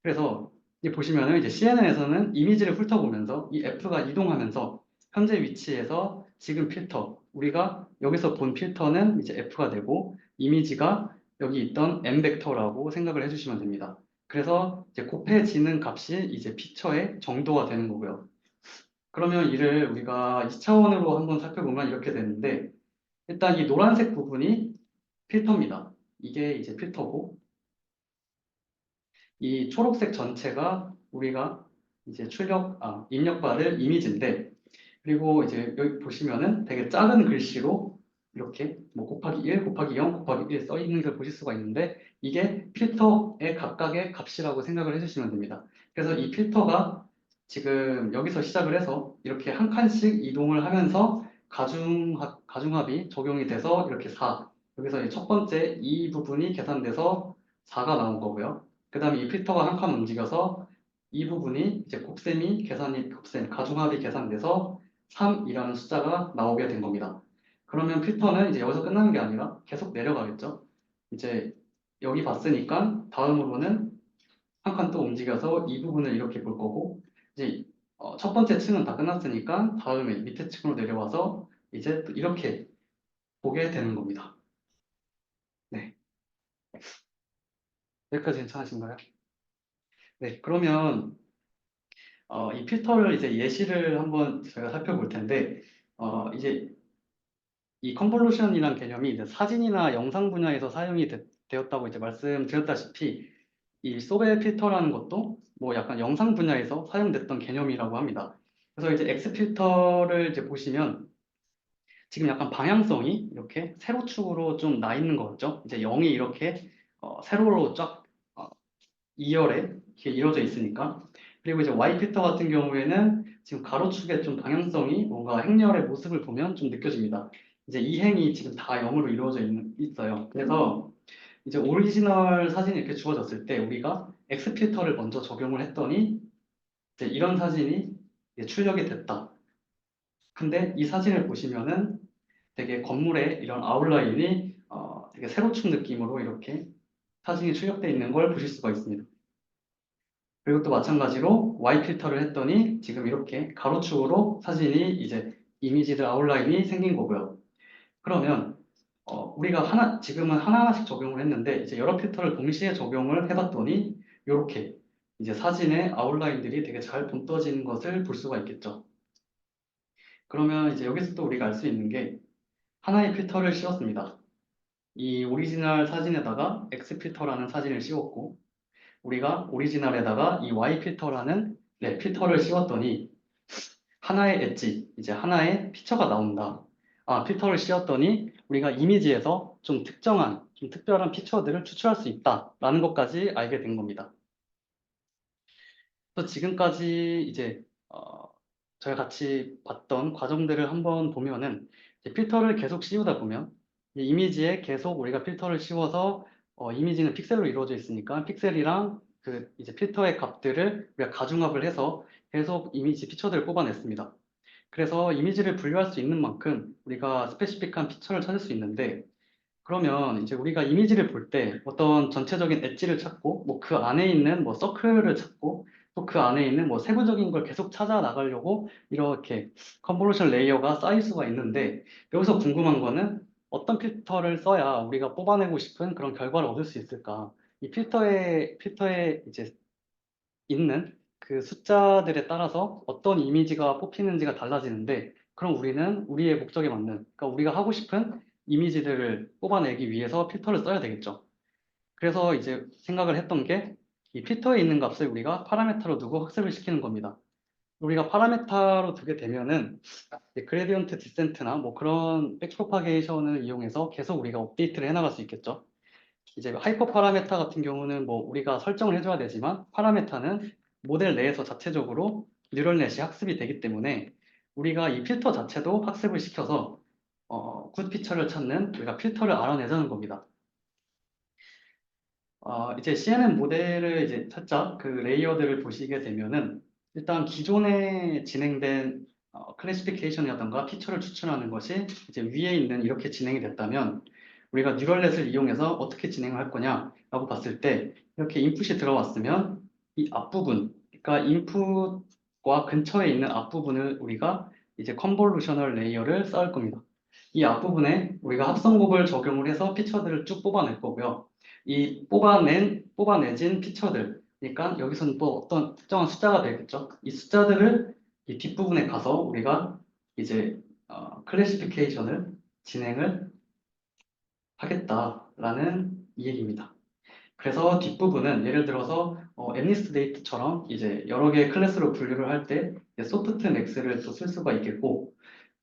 그래서 이제 보시면은 이제 CNN에서는 이미지를 훑어보면서 이 F가 이동하면서 현재 위치에서 지금 필터, 우리가 여기서 본 필터는 이제 F가 되고 이미지가 여기 있던 M 벡터라고 생각을 해주시면 됩니다. 그래서 이제 곱해지는 값이 이제 피처의 정도가 되는 거고요. 그러면 이를 우리가 2차원으로 한번 살펴보면 이렇게 되는데 일단 이 노란색 부분이 필터입니다. 이게 이제 필터고 이 초록색 전체가 우리가 이제 입력받을 이미지인데, 그리고 이제 여기 보시면은 되게 작은 글씨로 이렇게 뭐 곱하기 1, 곱하기 0, 곱하기 1 써 있는 걸 보실 수가 있는데, 이게 필터의 각각의 값이라고 생각을 해주시면 됩니다. 그래서 이 필터가 지금 여기서 시작을 해서 이렇게 한 칸씩 이동을 하면서 가중합이 적용이 돼서 이렇게 4, 여기서 이첫 번째 이 부분이 계산돼서 4가 나온 거고요. 그 다음에 이 필터가 한 칸 움직여서 이 부분이 이제 곱셈, 가중합이 계산돼서 3이라는 숫자가 나오게 된 겁니다. 그러면 필터는 이제 여기서 끝나는 게 아니라 계속 내려가겠죠. 이제 여기 봤으니까 다음으로는 한 칸 또 움직여서 이 부분을 이렇게 볼 거고 이제 첫 번째 층은 다 끝났으니까 다음에 밑에 층으로 내려와서 이제 또 이렇게 보게 되는 겁니다. 네, 여기까지 괜찮으신가요? 네, 그러면 이 필터를 이제 예시를 한번 제가 살펴볼 텐데, 이제 이 컨볼루션이라는 개념이 이제 사진이나 영상 분야에서 사용이 되었다고 이제 말씀드렸다시피, 이 소베 필터라는 것도 뭐 약간 영상 분야에서 사용됐던 개념이라고 합니다. 그래서 이제 X 필터를 이제 보시면 지금 약간 방향성이 이렇게 세로축으로 좀 나 있는 거 같죠? 이제 0이 이렇게 세로로 쫙 어, 2열에 이렇게 이루어져 있으니까. 그리고 이제 Y 필터 같은 경우에는 지금 가로축에 좀 방향성이 뭔가 행렬의 모습을 보면 좀 느껴집니다. 이제 이 행이 지금 다 0으로 이루어져 있어요. 그래서 이제 오리지널 사진이 이렇게 주어졌을 때 우리가 X 필터를 먼저 적용을 했더니 이제 이런 사진이 이제 출력이 됐다. 근데 이 사진을 보시면은 되게 건물에 이런 아웃라인이 되게 세로축 느낌으로 이렇게 사진이 출력되어 있는 걸 보실 수가 있습니다. 그리고 또 마찬가지로 Y 필터를 했더니 지금 이렇게 가로축으로 사진이 이제 이미지들 아웃라인이 생긴 거고요. 그러면 우리가 지금은 하나하나씩 적용을 했는데 이제 여러 필터를 동시에 적용을 해봤더니 이렇게 이제 사진의 아웃라인들이 되게 잘 본떠지는 것을 볼 수가 있겠죠. 그러면 이제 여기서 또 우리가 알 수 있는 게 하나의 필터를 씌웠습니다. 이 오리지널 사진에다가 X 필터라는 사진을 씌웠고 우리가 오리지널에다가 이 Y 필터라는 필터를 씌웠더니 하나의 엣지, 이제 하나의 피처가 나온다. 필터를 씌웠더니 우리가 이미지에서 좀 특정한, 좀 특별한 피처들을 추출할 수 있다라는 것까지 알게 된 겁니다. 그래서 지금까지 이제 저희 같이 봤던 과정들을 한번 보면은 이제 필터를 계속 씌우다 보면 이 이미지에 계속 우리가 필터를 씌워서 이미지는 픽셀로 이루어져 있으니까 픽셀이랑 그 이제 필터의 값들을 우리가 가중합을 해서 계속 이미지 피처들을 뽑아냈습니다. 그래서 이미지를 분류할 수 있는 만큼 우리가 스페시픽한 피처를 찾을 수 있는데 그러면 이제 우리가 이미지를 볼 때 어떤 전체적인 엣지를 찾고 뭐 그 안에 있는 뭐 서클을 찾고 또 그 안에 있는 뭐 세부적인 걸 계속 찾아 나가려고 이렇게 컨볼루션 레이어가 쌓일 수가 있는데 여기서 궁금한 거는 어떤 필터를 써야 우리가 뽑아내고 싶은 그런 결과를 얻을 수 있을까? 이 필터에 이제 있는 그 숫자들에 따라서 어떤 이미지가 뽑히는지가 달라지는데 그럼 우리는 우리의 목적에 맞는 그러니까 우리가 하고 싶은 이미지들을 뽑아내기 위해서 필터를 써야 되겠죠. 그래서 이제 생각을 했던 게 이 필터에 있는 값을 우리가 파라메타로 두고 학습을 시키는 겁니다. 우리가 파라메타로 두게 되면은 그레디언트 디센트나 뭐 그런 백프로파게이션을 이용해서 계속 우리가 업데이트를 해나갈 수 있겠죠. 이제 하이퍼 파라메타 같은 경우는 뭐 우리가 설정을 해줘야 되지만 파라메타는 모델 내에서 자체적으로 뉴럴넷이 학습이 되기 때문에 우리가 이 필터 자체도 학습을 시켜서 굿 피처를 찾는 우리가 필터를 알아내자는 겁니다. 이제 CNN 모델을 이제 살짝 그 레이어들을 보시게 되면은 일단 기존에 진행된 클래시피케이션이라던가 피처를 추출하는 것이 이제 위에 있는 이렇게 진행이 됐다면 우리가 뉴럴넷을 이용해서 어떻게 진행을 할 거냐라고 봤을 때 이렇게 인풋이 들어왔으면 이 앞부분, 그러니까 인풋과 근처에 있는 앞부분을 우리가 이제 컨볼루셔널 레이어를 쌓을 겁니다. 이 앞부분에 우리가 합성곱을 적용을 해서 피처들을 쭉 뽑아낼 거고요. 이 뽑아내진 피처들, 그러니까 여기서는 또 어떤 특정한 숫자가 되겠죠. 이 숫자들을 이 뒷부분에 가서 우리가 이제 클래시피케이션을 진행을 하겠다라는 이 얘기입니다. 그래서 뒷부분은 예를 들어서 엠리스트 데이트처럼 이제 여러 개의 클래스로 분류를 할 때 소프트 맥스를 또 쓸 수가 있겠고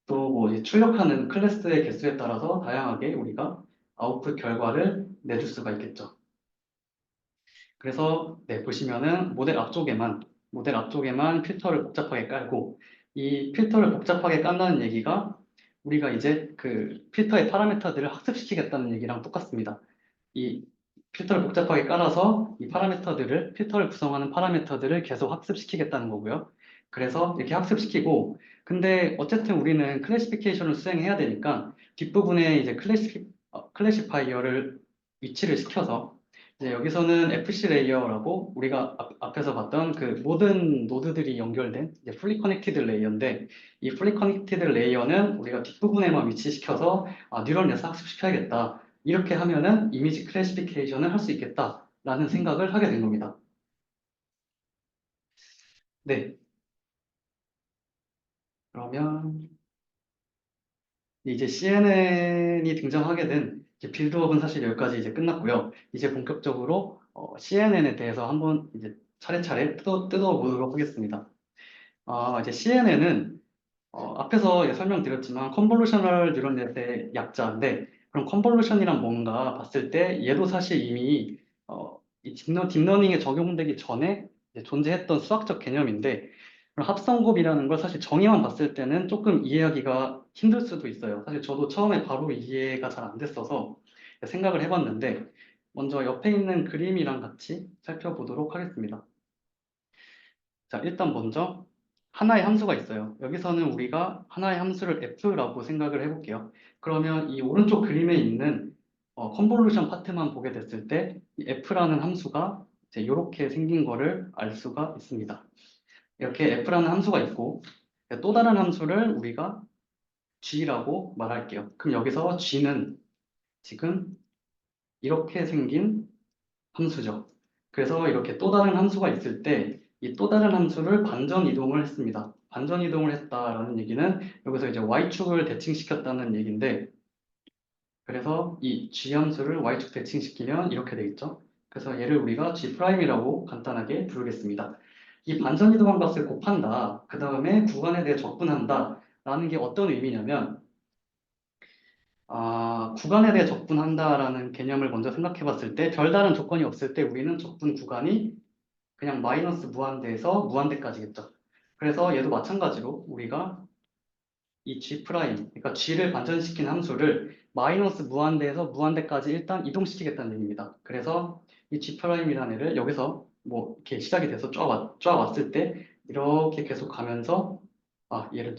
또 뭐 출력하는 클래스의 개수에 따라서 다양하게 우리가 아웃풋 결과를 내줄 수가 있겠죠. 그래서 보시면은 모델 앞쪽에만 필터를 복잡하게 깔고 이 필터를 복잡하게 깐다는 얘기가 우리가 이제 그 필터의 파라미터들을 학습시키겠다는 얘기랑 똑같습니다. 이 필터를 복잡하게 깔아서 이 필터를 구성하는 파라미터들을 계속 학습시키겠다는 거고요. 그래서 이렇게 학습시키고 근데 어쨌든 우리는 클래시피케이션을 수행해야 되니까 뒷부분에 이제 클래시파이어를 위치를 시켜서 이제 여기서는 FC 레이어라고 우리가 앞에서 봤던 그 모든 노드들이 연결된 이제 풀리 커넥티드 레이어인데 이 풀리 커넥티드 레이어는 우리가 뒷부분에만 위치시켜서 뉴럴 네트워크 학습시켜야겠다. 이렇게 하면은 이미지 클래시피케이션을 할 수 있겠다라는 생각을 하게 된 겁니다. 네, 그러면 이제 CNN이 등장하게 된 이제 빌드업은 사실 여기까지 이제 끝났고요. 이제 본격적으로 CNN에 대해서 한번 이제 차례차례 뜯어보도록 하겠습니다. 이제 CNN은 앞에서 이제 설명드렸지만 컨볼루셔널 뉴럴넷의 약자인데 그럼 컨볼루션이란 뭔가 봤을 때 얘도 사실 이미 이 딥러닝에 적용되기 전에 이제 존재했던 수학적 개념인데 그럼 합성곱이라는 걸 사실 정의만 봤을 때는 조금 이해하기가 힘들 수도 있어요. 사실 저도 처음에 바로 이해가 잘 안 됐어서 생각을 해봤는데 먼저 옆에 있는 그림이랑 같이 살펴보도록 하겠습니다. 자, 일단 먼저 하나의 함수가 있어요. 여기서는 우리가 하나의 함수를 f라고 생각을 해볼게요. 그러면 이 오른쪽 그림에 있는 컨볼루션 파트만 보게 됐을 때 이 f라는 함수가 이제 이렇게 생긴 거를 알 수가 있습니다. 이렇게 f라는 함수가 있고 또 다른 함수를 우리가 g라고 말할게요. 그럼 여기서 g는 지금 이렇게 생긴 함수죠. 그래서 이렇게 또 다른 함수가 있을 때 이 또 다른 함수를 반전 이동을 했습니다. 반전 이동을 했다라는 얘기는 여기서 이제 y축을 대칭시켰다는 얘기인데 그래서 이 g 함수를 y축 대칭시키면 이렇게 되겠죠. 그래서 얘를 우리가 g'이라고 간단하게 부르겠습니다. 이 반전 이동한 값을 곱한다. 그 다음에 구간에 대해 적분한다. 라는 게 어떤 의미냐면 구간에 대해 적분한다라는 개념을 먼저 생각해 봤을 때 별다른 조건이 없을 때 우리는 적분 구간이 그냥 마이너스 무한대에서 무한대까지겠죠. 그래서 얘도 마찬가지로 우리가 이 g 그러니까 g를 반전시킨 함수를 마이너스 무한대에서 무한대까지 일단 이동시키겠다는 얘기입니다. 그래서 이 g'이라는 애를 여기서 뭐 이렇게 시작이 돼서 쫙 왔을 때 이렇게 계속 가면서 얘를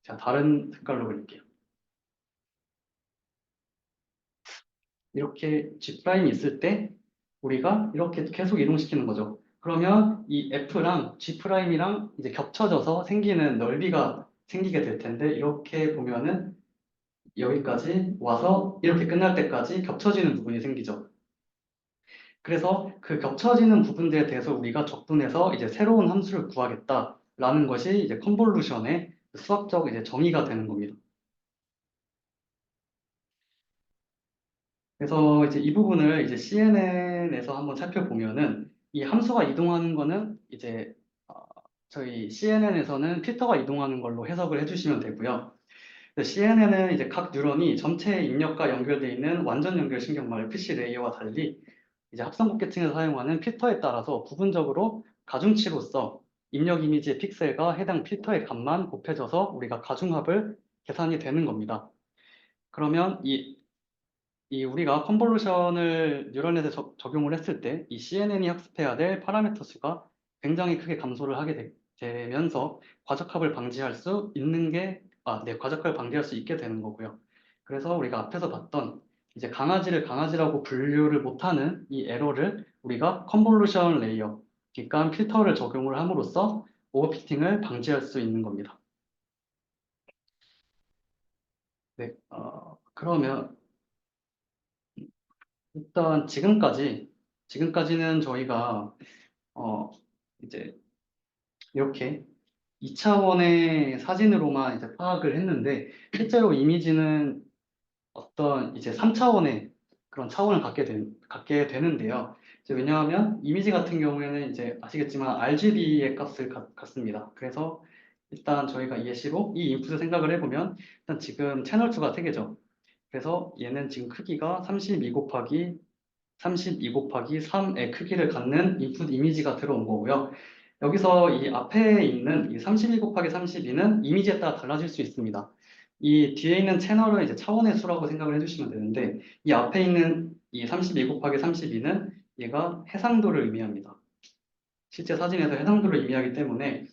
제가 다른 색깔로 그릴게요. 이렇게 G'이 있을 때 우리가 이렇게 계속 이동시키는 거죠. 그러면 이 F랑 G'이랑 이제 겹쳐져서 생기는 넓이가 생기게 될 텐데 이렇게 보면은 여기까지 와서 이렇게 끝날 때까지 겹쳐지는 부분이 생기죠. 그래서 그 겹쳐지는 부분들에 대해서 우리가 적분해서 이제 새로운 함수를 구하겠다라는 것이 이제 컨볼루션의 수학적 이제 정의가 되는 겁니다. 그래서 이제 이 부분을 이제 CNN에서 한번 살펴보면은 이 함수가 이동하는 거는 이제 어, 저희 CNN에서는 필터가 이동하는 걸로 해석을 해주시면 되고요. CNN은 이제 각 뉴런이 전체 입력과 연결되어 있는 완전 연결 신경망 FC 레이어와 달리 이제 합성곱 계층에서 사용하는 필터에 따라서 부분적으로 가중치로서 입력 이미지의 픽셀과 해당 필터의 값만 곱해져서 우리가 가중합을 계산이 되는 겁니다. 그러면 이 우리가 컨볼루션을 뉴럴넷에 적용을 했을 때 이 CNN이 학습해야 될 파라미터 수가 굉장히 크게 감소를 하게 되면서 과적합을 방지할 수 있는 네, 과적합을 방지할 수 있게 되는 거고요. 그래서 우리가 앞에서 봤던 이제 강아지를 강아지라고 분류를 못하는 이 에러를 우리가 컨볼루션 레이어, 그러니까 필터를 적용을 함으로써 오버피팅을 방지할 수 있는 겁니다. 네, 그러면 일단 지금까지는 저희가 어 이제 이렇게 2차원의 사진으로만 이제 파악을 했는데 실제로 이미지는 어떤 이제 3차원의 그런 차원을 갖게 되는데요. 이제 왜냐하면 이미지 같은 경우에는 이제 아시겠지만 RGB의 값을 갖습니다. 그래서 일단 저희가 예시로 이 인풋을 생각을 해보면 일단 지금 채널 수가 3개죠. 그래서 얘는 지금 크기가 32 곱하기 3의 크기를 갖는 인풋 이미지가 들어온 거고요. 여기서 이 앞에 있는 이 32 곱하기 32는 이미지에 따라 달라질 수 있습니다. 이 뒤에 있는 채널은 이제 차원의 수라고 생각을 해주시면 되는데 이 앞에 있는 이 32 곱하기 32는 얘가 해상도를 의미합니다. 실제 사진에서 해상도를 의미하기 때문에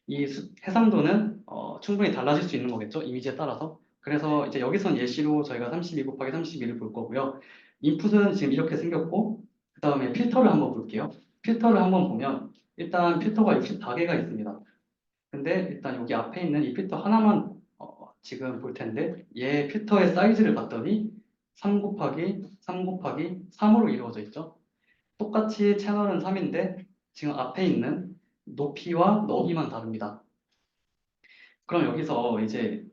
이 해상도는 충분히 달라질 수 있는 거겠죠. 이미지에 따라서. 그래서 이제 여기선 예시로 저희가 32 곱하기 32를 볼 거고요. 인풋은 지금 이렇게 생겼고 그다음에 필터를 한번 볼게요. 필터를 한번 보면 일단 필터가 64개가 있습니다. 근데 일단 여기 앞에 있는 이 필터 하나만 지금 볼 텐데 얘 필터의 사이즈를 봤더니 3 곱하기 3 곱하기 3으로 이루어져 있죠. 똑같이 채널은 3인데 지금 앞에 있는 높이와 너비만 다릅니다. 그럼 여기서 이제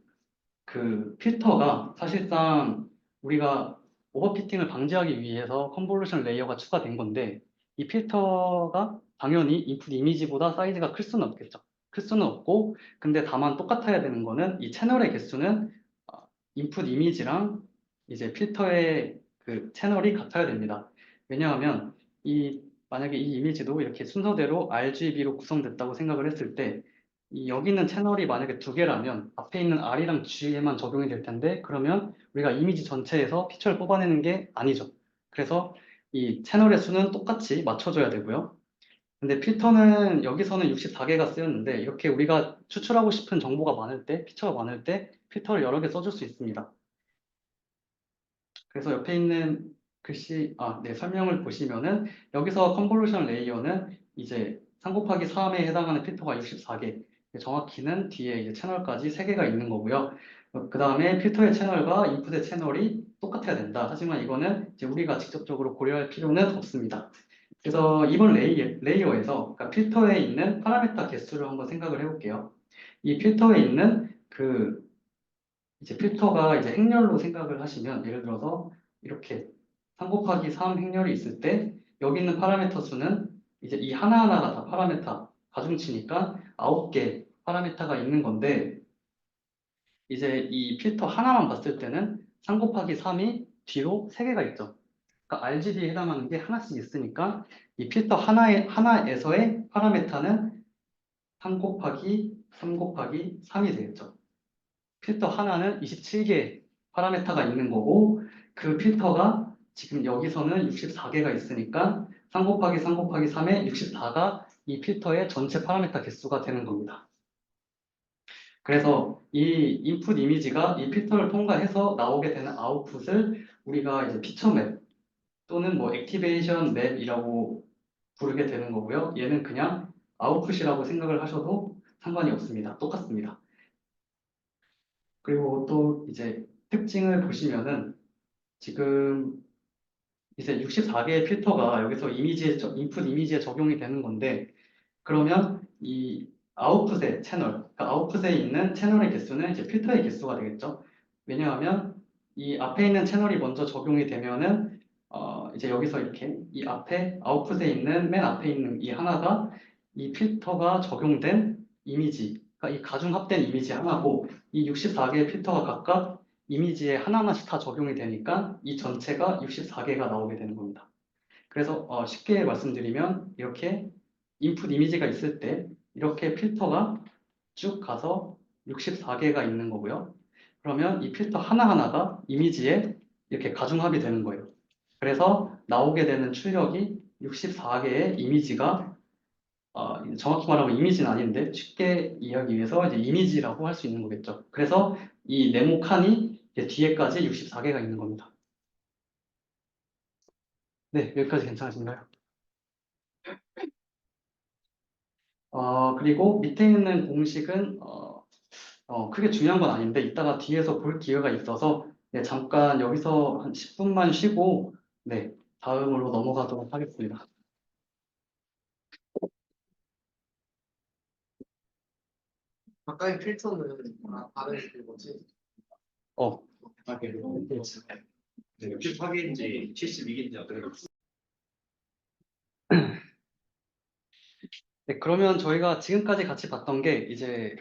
그 필터가 사실상 우리가 오버피팅을 방지하기 위해서 컨볼루션 레이어가 추가된 건데 이 필터가 당연히 인풋 이미지보다 사이즈가 클 수는 없겠죠. 클 수는 없고 근데 다만 똑같아야 되는 거는 이 채널의 개수는 인풋 이미지랑 이제 필터의 그 채널이 같아야 됩니다. 왜냐하면 만약에 이 이미지도 이렇게 순서대로 RGB로 구성됐다고 생각을 했을 때 여기 있는 채널이 만약에 두 개라면 앞에 있는 R이랑 G에만 적용이 될 텐데 그러면 우리가 이미지 전체에서 피처를 뽑아내는 게 아니죠. 그래서 이 채널의 수는 똑같이 맞춰줘야 되고요. 근데 필터는 여기서는 64개가 쓰였는데 이렇게 우리가 추출하고 싶은 정보가 많을 때, 피처가 많을 때 필터를 여러 개 써줄 수 있습니다. 그래서 옆에 있는 네, 설명을 보시면은 여기서 컨볼루션 레이어는 이제 3 곱하기 3에 해당하는 필터가 64개, 정확히는 뒤에 이제 채널까지 3개가 있는 거고요. 그 다음에 필터의 채널과 인풋의 채널이 똑같아야 된다. 하지만 이거는 이제 우리가 직접적으로 고려할 필요는 없습니다. 그래서 이번 레이어에서 그러니까 필터에 있는 파라미터 개수를 한번 생각을 해볼게요. 이 필터에 있는 이제 필터가 이제 행렬로 생각을 하시면 예를 들어서 이렇게 3 곱하기 3 행렬이 있을 때 여기 있는 파라미터 수는 이제 이 하나하나가 다 파라미터 가중치니까 9개 파라미터가 있는 건데 이제 이 필터 하나만 봤을 때는 3 곱하기 3이 뒤로 3개가 있죠. 그러니까 RGB에 해당하는 게 하나씩 있으니까 이 필터 하나에서의 파라미터는 3 곱하기 3 곱하기 3이 되겠죠. 필터 하나는 27개 파라미터가 있는 거고 그 필터가 지금 여기서는 64개가 있으니까 3 곱하기 3 곱하기 3의 64가 이 필터의 전체 파라미터 개수가 되는 겁니다. 그래서 이 인풋 이미지가 이 필터를 통과해서 나오게 되는 아웃풋을 우리가 이제 피처 맵 또는 뭐 액티베이션 맵이라고 부르게 되는 거고요. 얘는 그냥 아웃풋이라고 생각을 하셔도 상관이 없습니다. 똑같습니다. 그리고 또 이제 특징을 보시면은 지금 이제 64개의 필터가 여기서 인풋 이미지에 적용이 되는 건데 그러면 이 아웃풋의 채널, 그러니까 아웃풋에 있는 채널의 개수는 이제 필터의 개수가 되겠죠. 왜냐하면 이 앞에 있는 채널이 먼저 적용이 되면은 이제 여기서 이렇게 이 앞에 아웃풋에 있는 맨 앞에 있는 이 하나가 이 필터가 적용된 이미지, 그러니까 이 가중 합된 이미지 하나고 이 64개의 필터가 각각 이미지에 하나하나씩 다 적용이 되니까 이 전체가 64개가 나오게 되는 겁니다. 그래서 쉽게 말씀드리면 이렇게 인풋 이미지가 있을 때 이렇게 필터가 쭉 가서 64개가 있는 거고요. 그러면 이 필터 하나하나가 이미지에 이렇게 가중합이 되는 거예요. 그래서 나오게 되는 출력이 64개의 이미지가 정확히 말하면 이미지는 아닌데 쉽게 이해하기 위해서 이제 이미지라고 할 수 있는 거겠죠. 그래서 이 네모 칸이 이제 뒤에까지 64개가 있는 겁니다. 네, 여기까지 괜찮으신가요? 그리고 밑에 있는 공식은 크게 중요한 건 아닌데 이따가 뒤에서 볼 기회가 있어서 네, 잠깐 여기서 한 10분만 쉬고 네, 다음으로 넘어가도록 하겠습니다. 가까이 필터는 다른 그 뭐지? 어, 네, 68개인지 72개인지 어떻게 네, 그러면 저희가 지금까지 같이 봤던 게 이제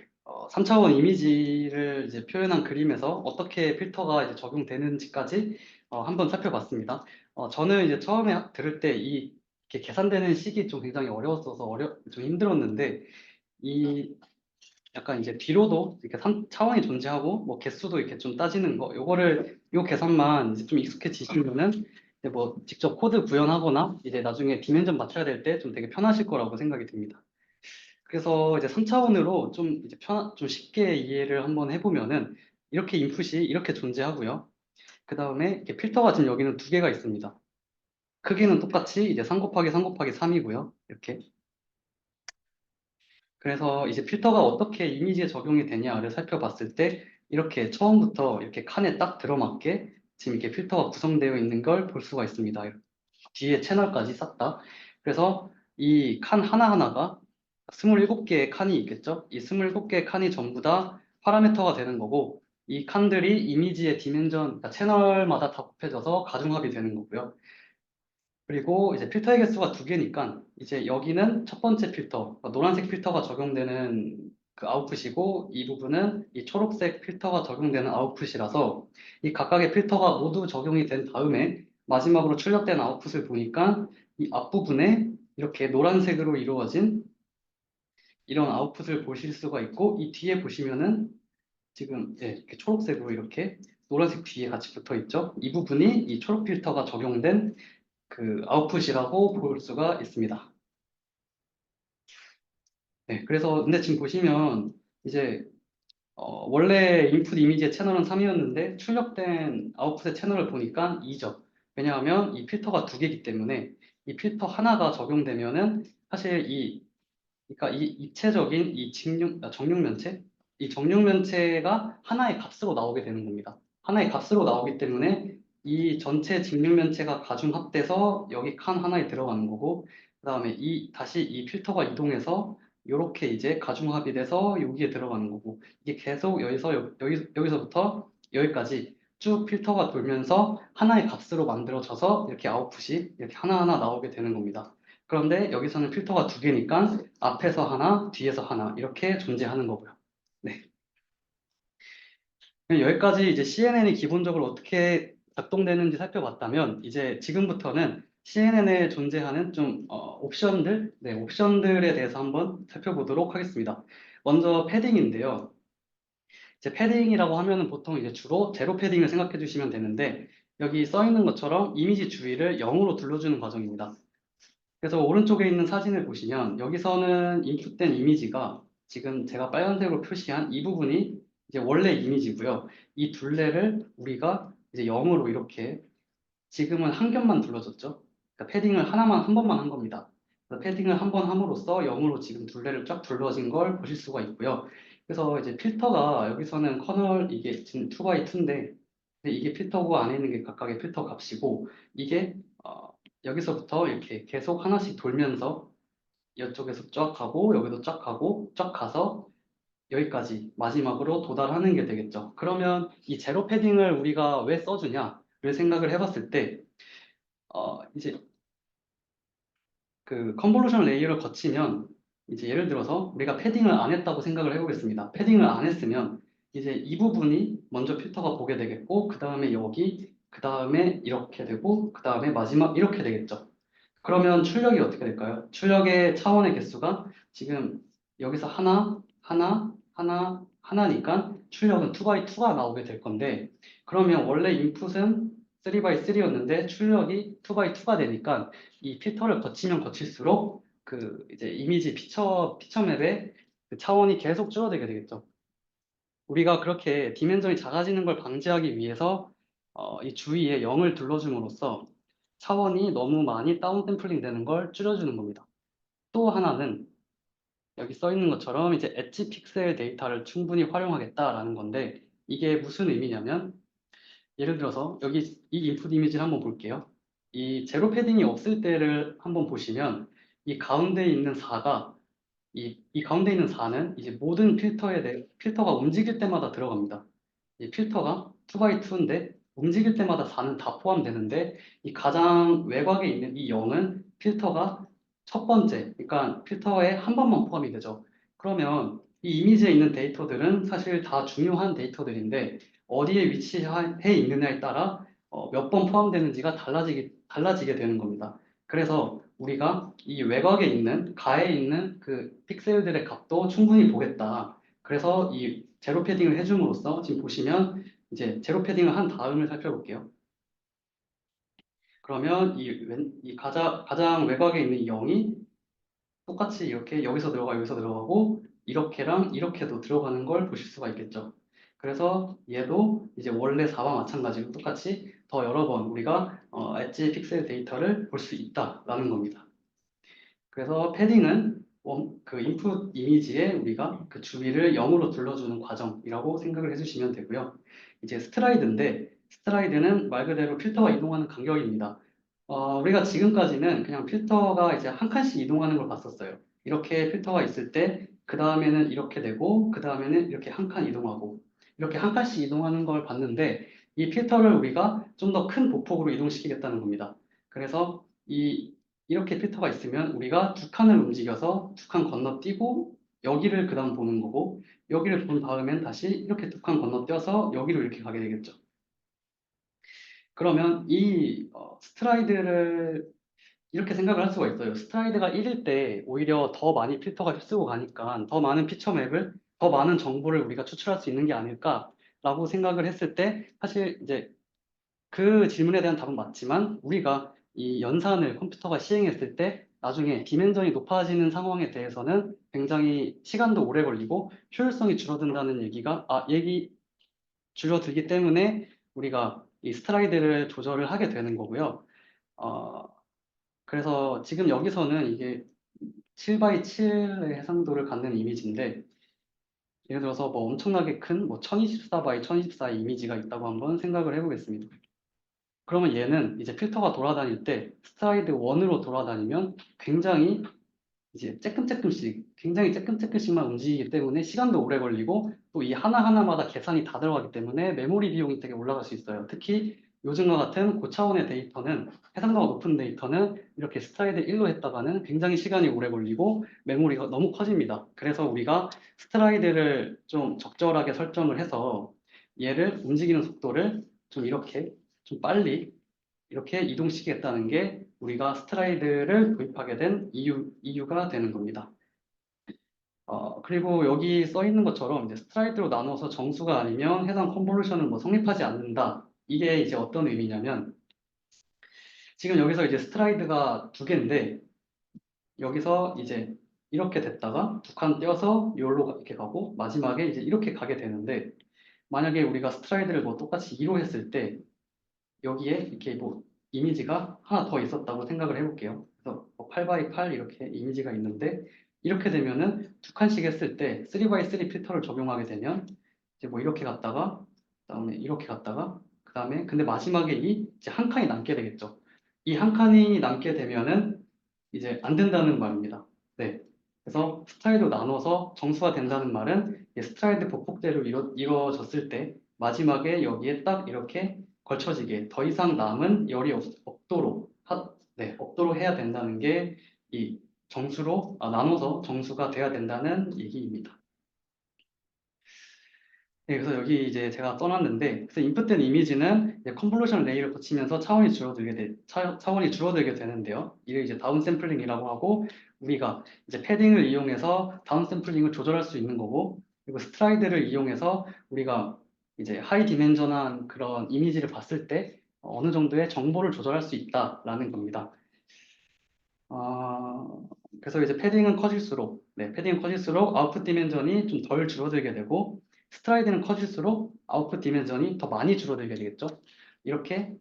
3차원 이미지를 이제 표현한 그림에서 어떻게 필터가 이제 적용되는지까지 한번 살펴봤습니다. 저는 이제 처음에 들을 때 이렇게 계산되는 식이 좀 굉장히 어려웠어서 좀 힘들었는데 이 약간 이제 뒤로도 이렇게 3차원이 존재하고 뭐 개수도 이렇게 좀 따지는 거 요 계산만 이제 좀 익숙해지시면은 이제 뭐 직접 코드 구현하거나 이제 나중에 디멘전 맞춰야 될 때 좀 되게 편하실 거라고 생각이 듭니다. 그래서 이제 3차원으로 좀 이제 좀 쉽게 이해를 한번 해보면은 이렇게 인풋이 이렇게 존재하고요. 그 다음에 이렇게 필터가 지금 여기는 2개가 있습니다. 크기는 똑같이 이제 3 곱하기 3 곱하기 3이고요. 이렇게. 그래서 이제 필터가 어떻게 이미지에 적용이 되냐를 살펴봤을 때 이렇게 처음부터 이렇게 칸에 딱 들어맞게 지금 이렇게 필터가 구성되어 있는 걸 볼 수가 있습니다. 뒤에 채널까지 싹 다. 그래서 이 칸 하나하나가 27개의 칸이 있겠죠? 이 27개의 칸이 전부 다 파라미터가 되는 거고 이 칸들이 이미지의 디멘전, 그러니까 채널마다 다 곱해져서 가중합이 되는 거고요. 그리고 이제 필터의 개수가 두 개니까 이제 여기는 첫 번째 필터, 그러니까 노란색 필터가 적용되는 그 아웃풋이고 이 부분은 이 초록색 필터가 적용되는 아웃풋이라서 이 각각의 필터가 모두 적용이 된 다음에 마지막으로 출력된 아웃풋을 보니까 이 앞부분에 이렇게 노란색으로 이루어진 이런 아웃풋을 보실 수가 있고 이 뒤에 보시면은 지금 이렇게 초록색으로 이렇게 노란색 뒤에 같이 붙어 있죠. 이 부분이 이 초록 필터가 적용된 그 아웃풋이라고 볼 수가 있습니다. 네, 그래서 근데 지금 보시면 이제 원래 인풋 이미지의 채널은 3이었는데 출력된 아웃풋의 채널을 보니까 2죠. 왜냐하면 이 필터가 두 개이기 때문에 이 필터 하나가 적용되면은 사실 그러니까 이 입체적인 이 정육면체, 이 정육면체가 하나의 값으로 나오게 되는 겁니다. 하나의 값으로 나오기 때문에 이 전체 직육면체가 가중합돼서 여기 칸 하나에 들어가는 거고, 그다음에 다시 이 필터가 이동해서 이렇게 이제 가중합이 돼서 여기에 들어가는 거고, 이게 계속 여기서부터 여기까지 쭉 필터가 돌면서 하나의 값으로 만들어져서 이렇게 아웃풋이 이렇게 하나하나 나오게 되는 겁니다. 그런데 여기서는 필터가 두 개니까 앞에서 하나, 뒤에서 하나 이렇게 존재하는 거고요. 네. 여기까지 이제 CNN이 기본적으로 어떻게 작동되는지 살펴봤다면 이제 지금부터는 CNN에 존재하는 좀 옵션들, 네, 옵션들에 대해서 한번 살펴보도록 하겠습니다. 먼저 패딩인데요. 이제 패딩이라고 하면은 보통 이제 주로 제로 패딩을 생각해 주시면 되는데 여기 써 있는 것처럼 이미지 주위를 0으로 둘러주는 과정입니다. 그래서 오른쪽에 있는 사진을 보시면 여기서는 인풋된 이미지가 지금 제가 빨간색으로 표시한 이 부분이 이제 원래 이미지고요. 이 둘레를 우리가 이제 0으로 이렇게 지금은 한 겹만 둘러졌죠. 그러니까 패딩을 하나만 한 번만 한 겁니다. 그래서 패딩을 한 번 함으로써 0으로 지금 둘레를 쫙 둘러진 걸 보실 수가 있고요. 그래서 이제 필터가 여기서는 커널 이게 지금 2x2인데 이게 필터고 안에 있는 게 각각의 필터 값이고 이게 여기서부터 이렇게 계속 하나씩 돌면서 이쪽에서 쫙 가고 여기도 쫙 가고 쫙 가서 여기까지 마지막으로 도달하는 게 되겠죠. 그러면 이 제로 패딩을 우리가 왜 써주냐를 생각을 해봤을 때 이제 그 컨볼루션 레이어를 거치면 이제 예를 들어서 우리가 패딩을 안 했다고 생각을 해보겠습니다. 패딩을 안 했으면 이제 이 부분이 먼저 필터가 보게 되겠고 그 다음에 여기 그 다음에 이렇게 되고 그 다음에 마지막 이렇게 되겠죠. 그러면 출력이 어떻게 될까요? 출력의 차원의 개수가 지금 여기서 하나니까 출력은 2x2가 나오게 될 건데 그러면 원래 인풋은 3x3였는데 출력이 2x2가 되니까 이 필터를 거치면 거칠수록 그 이제 이미지 피처맵의 그 차원이 계속 줄어들게 되겠죠. 우리가 그렇게 디멘전이 작아지는 걸 방지하기 위해서 이 주위에 0을 둘러줌으로써 차원이 너무 많이 다운 샘플링 되는 걸 줄여주는 겁니다. 또 하나는 여기 써 있는 것처럼 이제 엣지 픽셀 데이터를 충분히 활용하겠다라는 건데 이게 무슨 의미냐면 예를 들어서 여기 이 인풋 이미지를 한번 볼게요. 이 제로 패딩이 없을 때를 한번 보시면 이 가운데 있는 4가 이 가운데 있는 4는 이제 모든 필터가 움직일 때마다 들어갑니다. 이 필터가 2x2인데 움직일 때마다 4는 다 포함되는데 이 가장 외곽에 있는 이 0은 필터가 첫 번째, 그러니까 필터에 한 번만 포함이 되죠. 그러면 이 이미지에 있는 데이터들은 사실 다 중요한 데이터들인데 어디에 위치해 있느냐에 따라 몇 번 포함되는지가 달라지게 되는 겁니다. 그래서 우리가 이 외곽에 있는 가에 있는 그 픽셀들의 값도 충분히 보겠다. 그래서 이 제로 패딩을 해줌으로써 지금 보시면 이제 제로 패딩을 한 다음을 살펴볼게요. 그러면 이 가장 외곽에 있는 이 0이 똑같이 이렇게 여기서 들어가고 이렇게랑 이렇게도 들어가는 걸 보실 수가 있겠죠. 그래서 얘도 이제 원래 4와 마찬가지로 똑같이 더 여러 번 우리가 엣지 픽셀 데이터를 볼 수 있다라는 겁니다. 그래서 패딩은 그 인풋 이미지에 우리가 그 주위를 0으로 둘러주는 과정이라고 생각을 해주시면 되고요. 이제 스트라이드는 말 그대로 필터가 이동하는 간격입니다. 우리가 지금까지는 그냥 필터가 이제 한 칸씩 이동하는 걸 봤었어요. 이렇게 필터가 있을 때, 그 다음에는 이렇게 되고, 그 다음에는 이렇게 한 칸 이동하고, 이렇게 한 칸씩 이동하는 걸 봤는데, 이 필터를 우리가 좀 더 큰 보폭으로 이동시키겠다는 겁니다. 그래서 이렇게 필터가 있으면 우리가 두 칸을 움직여서 두 칸 건너뛰고, 여기를 그 다음 보는 거고, 여기를 본 다음엔 다시 이렇게 두 칸 건너뛰어서 여기로 이렇게 가게 되겠죠. 그러면 이 스트라이드를 이렇게 생각을 할 수가 있어요. 스트라이드가 1일 때 오히려 더 많이 필터가 휩쓰고 가니까 더 많은 피처 맵을, 더 많은 정보를 우리가 추출할 수 있는 게 아닐까라고 생각을 했을 때 사실 이제 그 질문에 대한 답은 맞지만 우리가 이 연산을 컴퓨터가 시행했을 때 나중에 디멘전이 높아지는 상황에 대해서는 굉장히 시간도 오래 걸리고 효율성이 줄어든다는 얘기 줄어들기 때문에 우리가 이 스트라이드를 조절을 하게 되는 거고요. 어, 그래서 지금 여기서는 이게 7x7의 해상도를 갖는 이미지인데 예를 들어서 뭐 엄청나게 큰 뭐 1024x1024의 이미지가 있다고 한번 생각을 해보겠습니다. 그러면 얘는 이제 필터가 돌아다닐 때 스트라이드 1으로 돌아다니면 굉장히 이제 굉장히 쬐끔쬐끔씩만 움직이기 때문에 시간도 오래 걸리고 또 이 하나하나마다 계산이 다 들어가기 때문에 메모리 비용이 되게 올라갈 수 있어요. 특히 요즘과 같은 고차원의 데이터는 해상도가 높은 데이터는 이렇게 스트라이드 1로 했다가는 굉장히 시간이 오래 걸리고 메모리가 너무 커집니다. 그래서 우리가 스트라이드를 좀 적절하게 설정을 해서 얘를 움직이는 속도를 좀 이렇게 좀 빨리 이렇게 이동시키겠다는 게 우리가 스트라이드를 도입하게 된 이유가 되는 겁니다. 그리고 여기 써 있는 것처럼 이제 스트라이드로 나눠서 정수가 아니면 해당 컨볼루션은 뭐 성립하지 않는다. 이게 이제 어떤 의미냐면 지금 여기서 이제 스트라이드가 두 개인데 여기서 이제 이렇게 됐다가 두 칸 떼어서 여기로 이렇게 가고 마지막에 이제 이렇게 가게 되는데 만약에 우리가 스트라이드를 뭐 똑같이 2로 했을 때 여기에 이렇게 뭐 이미지가 하나 더 있었다고 생각을 해볼게요. 그래서 8x8 이렇게 이미지가 있는데 이렇게 되면은 두 칸씩 했을 때 3x3 필터를 적용하게 되면 이제 뭐 이렇게 갔다가 그다음에 이렇게 갔다가 그다음에 근데 마지막에 이제 한 칸이 남게 되겠죠. 이 한 칸이 남게 되면은 이제 안 된다는 말입니다. 네. 그래서 스트라이드로 나눠서 정수가 된다는 말은 이 스트라이드 보폭대로 이루어졌을 때 마지막에 여기에 딱 이렇게 걸쳐지게 더 이상 남은 열이 없도록 없도록 해야 된다는 게 이 나눠서 정수가 돼야 된다는 얘기입니다. 네, 그래서 여기 이제 제가 써놨는데 그래서 인풋된 이미지는 이제 컨볼루션 레이를 거치면서 차원이 줄어들게 되는데요. 이를 이제 다운 샘플링이라고 하고 우리가 이제 패딩을 이용해서 다운 샘플링을 조절할 수 있는 거고 그리고 스트라이드를 이용해서 우리가 이제 하이 디멘전한 그런 이미지를 봤을 때 어느 정도의 정보를 조절할 수 있다라는 겁니다. 그래서 이제 패딩은 커질수록 아웃풋 디멘전이 좀 덜 줄어들게 되고, 스트라이드는 커질수록 아웃풋 디멘전이 더 많이 줄어들게 되겠죠. 이렇게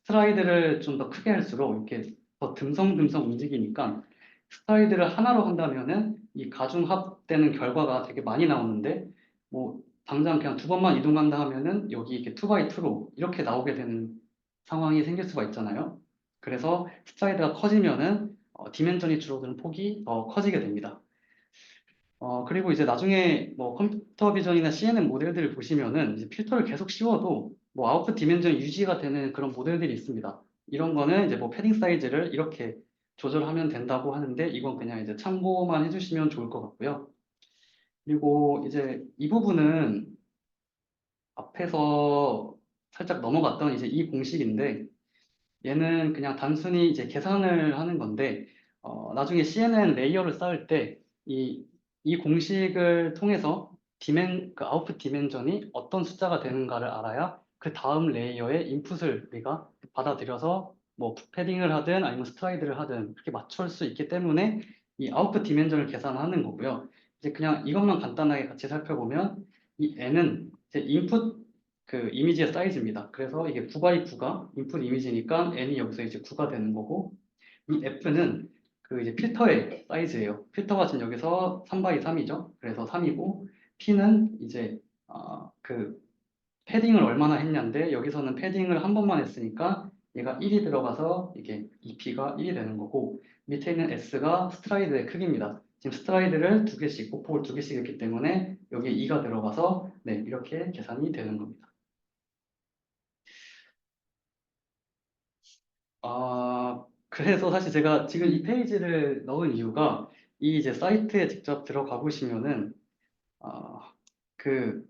스트라이드를 좀 더 크게 할수록 이렇게 더 듬성듬성 움직이니까 스트라이드를 하나로 한다면은 이 가중합되는 결과가 되게 많이 나오는데, 뭐 당장 그냥 두 번만 이동한다 하면은 여기 이렇게 2x2로 이렇게 나오게 되는 상황이 생길 수가 있잖아요. 그래서 스트라이드가 커지면은 디멘전이 줄어드는 폭이 더 커지게 됩니다. 그리고 이제 나중에 뭐 컴퓨터 비전이나 CNN 모델들을 보시면은 이제 필터를 계속 씌워도 뭐 아웃풋 디멘전 유지가 되는 그런 모델들이 있습니다. 이런 거는 이제 뭐 패딩 사이즈를 이렇게 조절하면 된다고 하는데 이건 그냥 이제 참고만 해주시면 좋을 것 같고요. 그리고 이제 이 부분은 앞에서 살짝 넘어갔던 이제 이 공식인데 얘는 그냥 단순히 이제 계산을 하는 건데, 나중에 CNN 레이어를 쌓을 때, 이 공식을 통해서 그 아웃풋 디멘전이 어떤 숫자가 되는가를 알아야 그 다음 레이어의 인풋을 우리가 받아들여서 뭐 패딩을 하든 아니면 스트라이드를 하든 그렇게 맞출 수 있기 때문에 이 아웃풋 디멘전을 계산하는 거고요. 이제 그냥 이것만 간단하게 같이 살펴보면 이 n은 이제 그 이미지의 사이즈입니다. 그래서 이게 9x9가 인풋 이미지니까 n이 여기서 이제 9가 되는 거고, 이 f는 그 이제 필터의 사이즈예요. 필터가 지금 여기서 3x3이죠. 그래서 3이고, p는 이제 그 패딩을 얼마나 했냐인데, 여기서는 패딩을 한 번만 했으니까 얘가 1이 들어가서 이게 2p가 1이 되는 거고, 밑에 있는 s가 스트라이드의 크기입니다. 지금 스트라이드를 두 개씩, 보폭을 두 개씩 했기 때문에 여기에 2가 들어가서 네, 이렇게 계산이 되는 겁니다. 그래서 사실 제가 지금 이 페이지를 넣은 이유가 이 이제 사이트에 직접 들어가 보시면은 그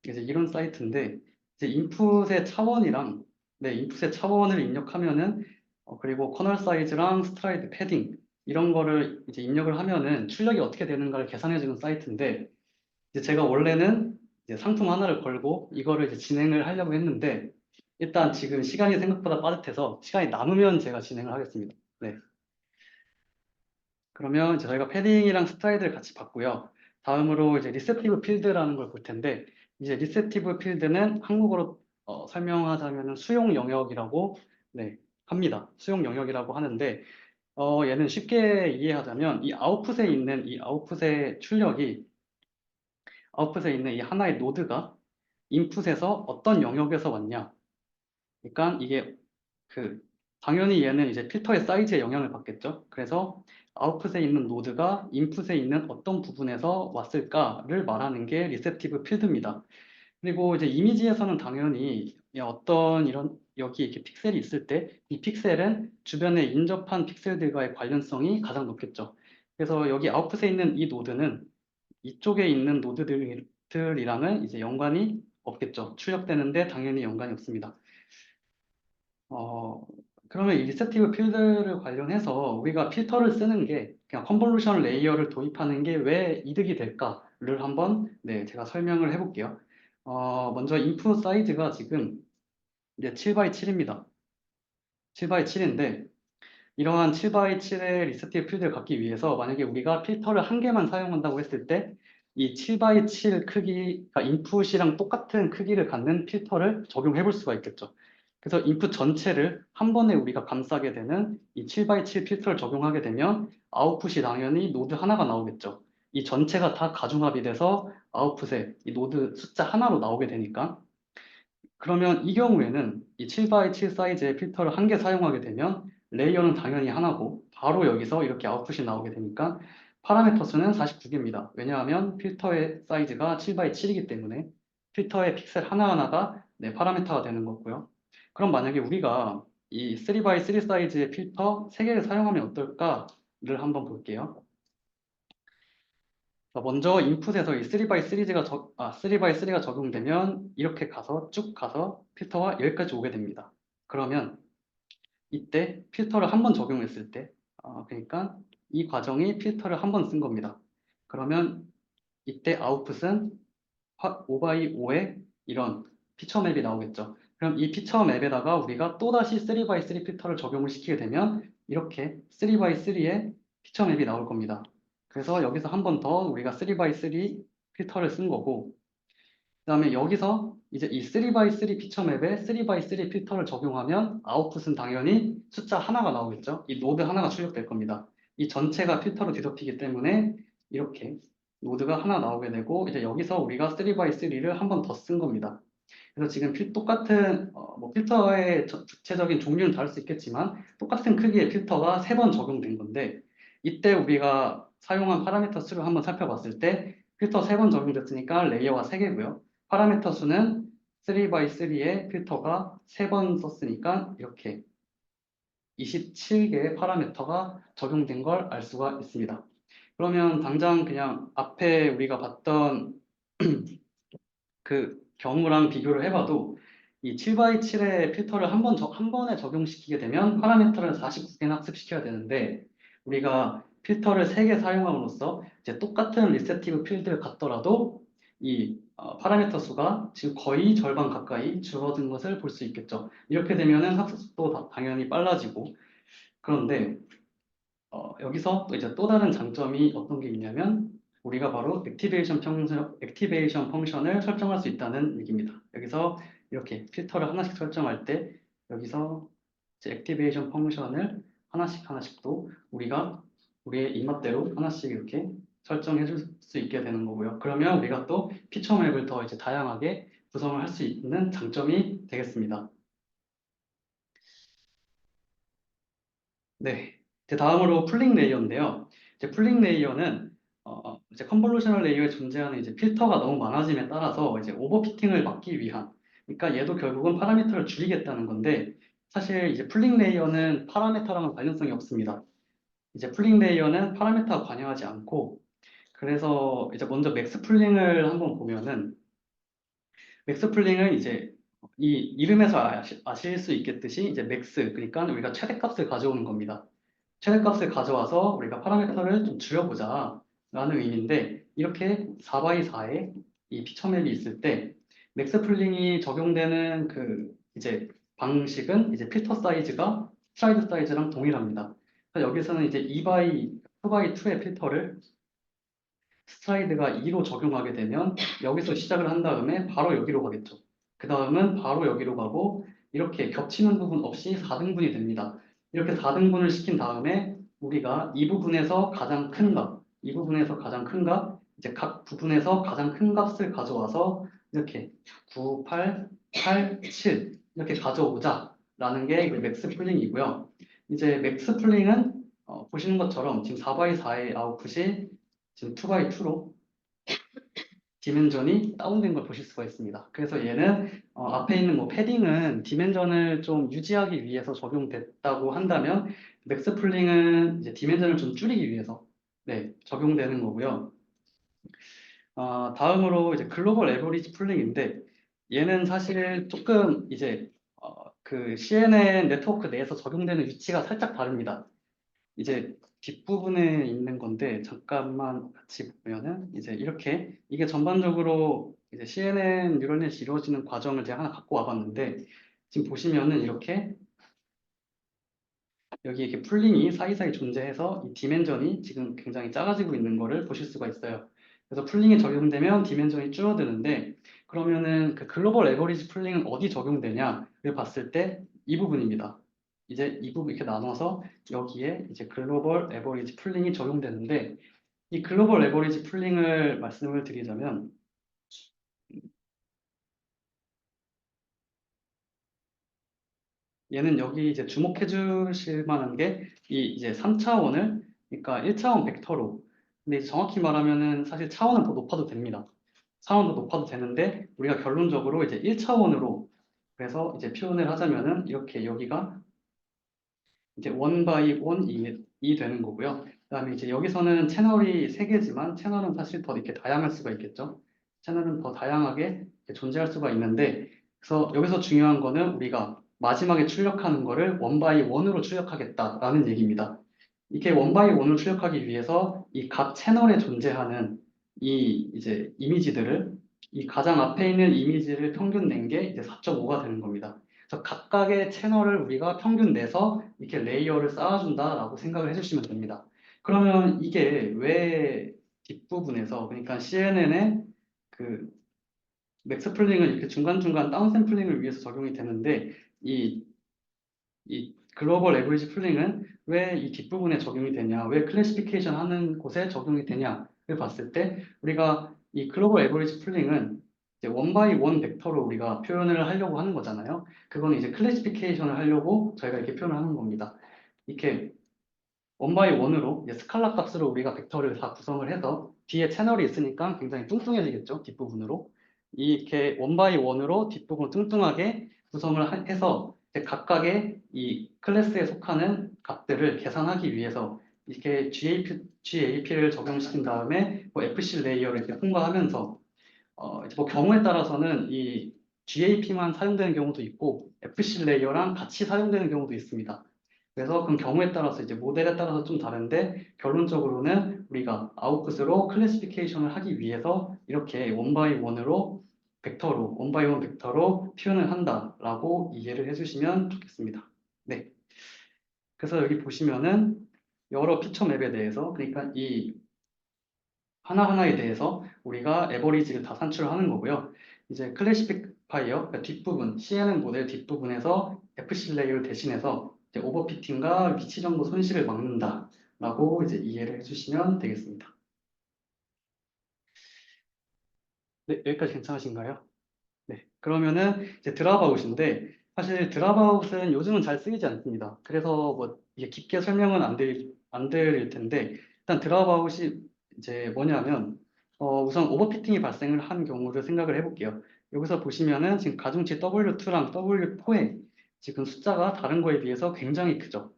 이제 이런 사이트인데 이제 인풋의 차원이랑 네, 인풋의 차원을 입력하면은 그리고 커널 사이즈랑 스트라이드 패딩 이런 거를 이제 입력을 하면은 출력이 어떻게 되는가를 계산해 주는 사이트인데 이제 제가 원래는 이제 상품 하나를 걸고 이거를 이제 진행을 하려고 했는데 일단 지금 시간이 생각보다 빠듯해서 시간이 남으면 제가 진행을 하겠습니다. 네. 그러면 이제 저희가 패딩이랑 스트라이드를 같이 봤고요. 다음으로 이제 리셉티브 필드라는 걸 볼 텐데 이제 리셉티브 필드는 한국어로 설명하자면은 수용 영역이라고 네, 합니다. 수용 영역이라고 하는데 얘는 쉽게 이해하자면 이 아웃풋에 있는 이 아웃풋의 출력이 아웃풋에 있는 이 하나의 노드가 인풋에서 어떤 영역에서 왔냐. 그러니까 이게 그 당연히 얘는 이제 필터의 사이즈에 영향을 받겠죠. 그래서 아웃풋에 있는 노드가 인풋에 있는 어떤 부분에서 왔을까를 말하는 게 리셉티브 필드입니다. 그리고 이제 이미지에서는 당연히 어떤 이런 여기 이렇게 픽셀이 있을 때 이 픽셀은 주변에 인접한 픽셀들과의 관련성이 가장 높겠죠. 그래서 여기 아웃풋에 있는 이 노드는 이쪽에 있는 노드들이랑은 이제 연관이 없겠죠. 출력되는데 당연히 연관이 없습니다. 어, 그러면 이 리셉티브 필드를 관련해서 우리가 필터를 쓰는 게 그냥 컨볼루션 레이어를 도입하는 게 왜 이득이 될까를 한번 네, 제가 설명을 해볼게요. 먼저 인풋 사이즈가 지금 이제 7x7입니다. 7x7인데 이러한 7x7의 리셉티브 필드를 갖기 위해서 만약에 우리가 필터를 한 개만 사용한다고 했을 때 이 7x7 크기, 그러니까 인풋이랑 똑같은 크기를 갖는 필터를 적용해 볼 수가 있겠죠. 그래서 인풋 전체를 한 번에 우리가 감싸게 되는 이 7x7 필터를 적용하게 되면 아웃풋이 당연히 노드 하나가 나오겠죠. 이 전체가 다 가중합이 돼서 아웃풋에 이 노드 숫자 하나로 나오게 되니까 그러면 이 경우에는 이 7x7 사이즈의 필터를 한 개 사용하게 되면 레이어는 당연히 하나고 바로 여기서 이렇게 아웃풋이 나오게 되니까 파라미터 수는 49개입니다. 왜냐하면 필터의 사이즈가 7x7이기 때문에 필터의 픽셀 하나하나가 네, 파라미터가 되는 거고요. 그럼 만약에 우리가 이 3x3 사이즈의 필터 3개를 사용하면 어떨까를 한번 볼게요. 먼저 인풋에서 이 3x3가 적용되면 이렇게 가서 쭉 가서 필터가 여기까지 오게 됩니다. 그러면 이때 필터를 한 번 적용했을 때, 그러니까 이 과정이 필터를 한 번 쓴 겁니다. 그러면 이때 아웃풋은 5x5의 이런 피처 맵이 나오겠죠. 그럼 이 피처 맵에다가 우리가 또다시 3x3 필터를 적용을 시키게 되면 이렇게 3x3의 피처 맵이 나올 겁니다. 그래서 여기서 한 번 더 우리가 3x3 필터를 쓴 거고 그다음에 여기서 이제 이 3x3 피처 맵에 3x3 필터를 적용하면 아웃풋은 당연히 숫자 하나가 나오겠죠. 이 노드 하나가 출력될 겁니다. 이 전체가 필터로 뒤덮이기 때문에 이렇게 노드가 하나 나오게 되고 이제 여기서 우리가 3x3를 한 번 더 쓴 겁니다. 그래서 지금 똑같은 뭐 필터의 구체적인 종류는 다를 수 있겠지만 똑같은 크기의 필터가 세 번 적용된 건데 이때 우리가 사용한 파라미터 수를 한번 살펴봤을 때 필터 세 번 적용됐으니까 레이어가 3개고요. 파라미터 수는 3x3의 필터가 세 번 썼으니까 이렇게 27개의 파라미터가 적용된 걸 알 수가 있습니다. 그러면 당장 그냥 앞에 우리가 봤던 그 경우랑 비교를 해봐도 이 7x7의 필터를 한 번에 적용시키게 되면 파라미터를 49개나 학습시켜야 되는데 우리가 필터를 3개 사용함으로써 이제 똑같은 리셉티브 필드를 갖더라도 이 파라미터 수가 지금 거의 절반 가까이 줄어든 것을 볼 수 있겠죠. 이렇게 되면은 학습 속도 당연히 빨라지고 그런데 여기서 또 이제 또 다른 장점이 어떤 게 있냐면 우리가 바로 액티베이션 펑션을 설정할 수 있다는 얘기입니다. 여기서 이렇게 필터를 하나씩 설정할 때 여기서 이제 액티베이션 펑션을 하나씩 하나씩 또 우리가 우리의 입맛대로 하나씩 이렇게 설정해 줄 수 있게 되는 거고요. 그러면 우리가 또 피처 맵을 더 이제 다양하게 구성을 할 수 있는 장점이 되겠습니다. 네. 이제 다음으로 풀링 레이어인데요. 이제 풀링 레이어는 이제 컨볼루셔널 레이어에 존재하는 이제 필터가 너무 많아짐에 따라서 이제 오버피팅을 막기 위한, 그러니까 얘도 결국은 파라미터를 줄이겠다는 건데 사실 이제 풀링 레이어는 파라미터랑은 관련성이 없습니다. 이제 풀링 레이어는 파라미터와 관여하지 않고, 그래서 이제 먼저 맥스 풀링을 한번 보면은 맥스 풀링은 이제 이 이름에서 아실 수 있겠듯이 이제 맥스, 그러니까 우리가 최대값을 가져오는 겁니다. 최대값을 가져와서 우리가 파라미터를 좀 줄여보자 라는 의미인데, 이렇게 4x4의 이 피처맵이 있을 때 맥스 풀링이 적용되는 그 이제 방식은 이제 필터 사이즈가 슬라이드 사이즈랑 동일합니다. 그래서 여기서는 이제 2x2의 필터를 스트라이드가 2로 적용하게 되면 여기서 시작을 한 다음에 바로 여기로 가겠죠. 그 다음은 바로 여기로 가고 이렇게 겹치는 부분 없이 4등분이 됩니다. 이렇게 4등분을 시킨 다음에 우리가 이 부분에서 가장 큰 값, 이 부분에서 가장 큰 값, 이제 각 부분에서 가장 큰 값을 가져와서 이렇게 9, 8, 8, 7 이렇게 가져오자 라는 게 맥스 풀링이고요. 이제 맥스 풀링은 보시는 것처럼 지금 4x4의 아웃풋이 지금 2x2로 디멘전이 다운된 걸 보실 수가 있습니다. 그래서 얘는 앞에 있는 뭐 패딩은 디멘전을 좀 유지하기 위해서 적용됐다고 한다면 맥스 풀링은 이제 디멘전을 좀 줄이기 위해서 네, 적용되는 거고요. 다음으로 이제 글로벌 에버리지 풀링인데 얘는 사실 조금 이제 그 CNN 네트워크 내에서 적용되는 위치가 살짝 다릅니다. 이제 뒷부분에 있는 건데 잠깐만 같이 보면은 이제 이렇게 이게 전반적으로 이제 CNN 뉴럴넷이 이루어지는 과정을 제가 하나 갖고 와봤는데 지금 보시면은 이렇게 여기 이렇게 풀링이 사이사이 존재해서 이 디멘전이 지금 굉장히 작아지고 있는 거를 보실 수가 있어요. 그래서 풀링이 적용되면 디멘전이 줄어드는데 그러면은 그 글로벌 에버리지 풀링은 어디 적용되냐를 봤을 때 이 부분입니다. 이제 이 부분 이렇게 나눠서 여기에 이제 글로벌 에버리지 풀링이 적용되는데 이 글로벌 에버리지 풀링을 말씀을 드리자면 얘는 여기 이제 주목해 주실 만한 게 이 이제 3차원을 그러니까 1차원 벡터로 근데 이제 정확히 말하면은 사실 차원은 더 높아도 됩니다. 차원도 높아도 되는데 우리가 결론적으로 이제 1차원으로 그래서 이제 표현을 하자면은 이렇게 여기가 이제 원 바이 원이 되는 거고요. 그다음에 이제 여기서는 채널이 세 개지만 채널은 사실 더 이렇게 다양할 수가 있겠죠. 채널은 더 다양하게 이렇게 존재할 수가 있는데 그래서 여기서 중요한 거는 우리가 마지막에 출력하는 거를 원 바이 원으로 출력하겠다라는 얘기입니다. 이게 원 바이 원으로 출력하기 위해서 이 각 채널에 존재하는 이 이제 이미지들을 이 가장 앞에 있는 이미지를 평균 낸 게 이제 4.5가 되는 겁니다. 그래서 각각의 채널을 우리가 평균 내서 이렇게 레이어를 쌓아준다라고 생각을 해주시면 됩니다. 그러면 이게 왜 뒷부분에서 그러니까 CNN의 그 맥스 플링은 이렇게 중간중간 다운 샘플링을 위해서 적용이 되는데 이, 이 글로벌 에버리지 플링은 왜 이 뒷부분에 적용이 되냐, 왜 클래시피케이션 하는 곳에 적용이 되냐를 봤을 때 우리가 이 글로벌 에버리지 플링은 이제 원 바이 원 벡터로 우리가 표현을 하려고 하는 거잖아요. 그거는 이제 클래시피케이션을 하려고 저희가 이렇게 표현을 하는 겁니다. 이렇게 원 바이 원으로 이제 스칼라 값으로 우리가 벡터를 다 구성을 해서 뒤에 채널이 있으니까 굉장히 뚱뚱해지겠죠, 뒷부분으로. 이렇게 원 바이 원으로 뒷부분 뚱뚱하게 구성을 해서 이제 각각의 이 클래스에 속하는 값들을 계산하기 위해서 이렇게 GAP를 적용시킨 다음에 뭐 FC 레이어를 이렇게 통과하면서 이제 뭐 경우에 따라서는 이 GAP만 사용되는 경우도 있고 FC 레이어랑 같이 사용되는 경우도 있습니다. 그래서 그 경우에 따라서 이제 모델에 따라서 좀 다른데 결론적으로는 우리가 아웃풋으로 클래시피케이션을 하기 위해서 이렇게 원 바이 원으로 벡터로 원 바이 원 벡터로 표현을 한다라고 이해를 해주시면 좋겠습니다. 네. 그래서 여기 보시면은 여러 피처 맵에 대해서 그러니까 이 하나하나에 대해서 우리가 에버리지를 다 산출하는 거고요. 이제 클래시파이어, 그러니까 뒷부분, CNN 모델 뒷부분에서 FC 레이어를 대신해서 이제 오버피팅과 위치 정보 손실을 막는다라고 이제 이해를 해주시면 되겠습니다. 네, 여기까지 괜찮으신가요? 네, 그러면은 이제 드랍아웃인데 사실 드랍아웃은 요즘은 잘 쓰이지 않습니다. 그래서 뭐 이게 깊게 설명은 안 드릴 텐데 일단 드랍아웃이 이제 뭐냐면 우선 오버피팅이 발생을 한 경우를 생각을 해볼게요. 여기서 보시면은 지금 가중치 W2랑 W4의 지금 숫자가 다른 거에 비해서 굉장히 크죠.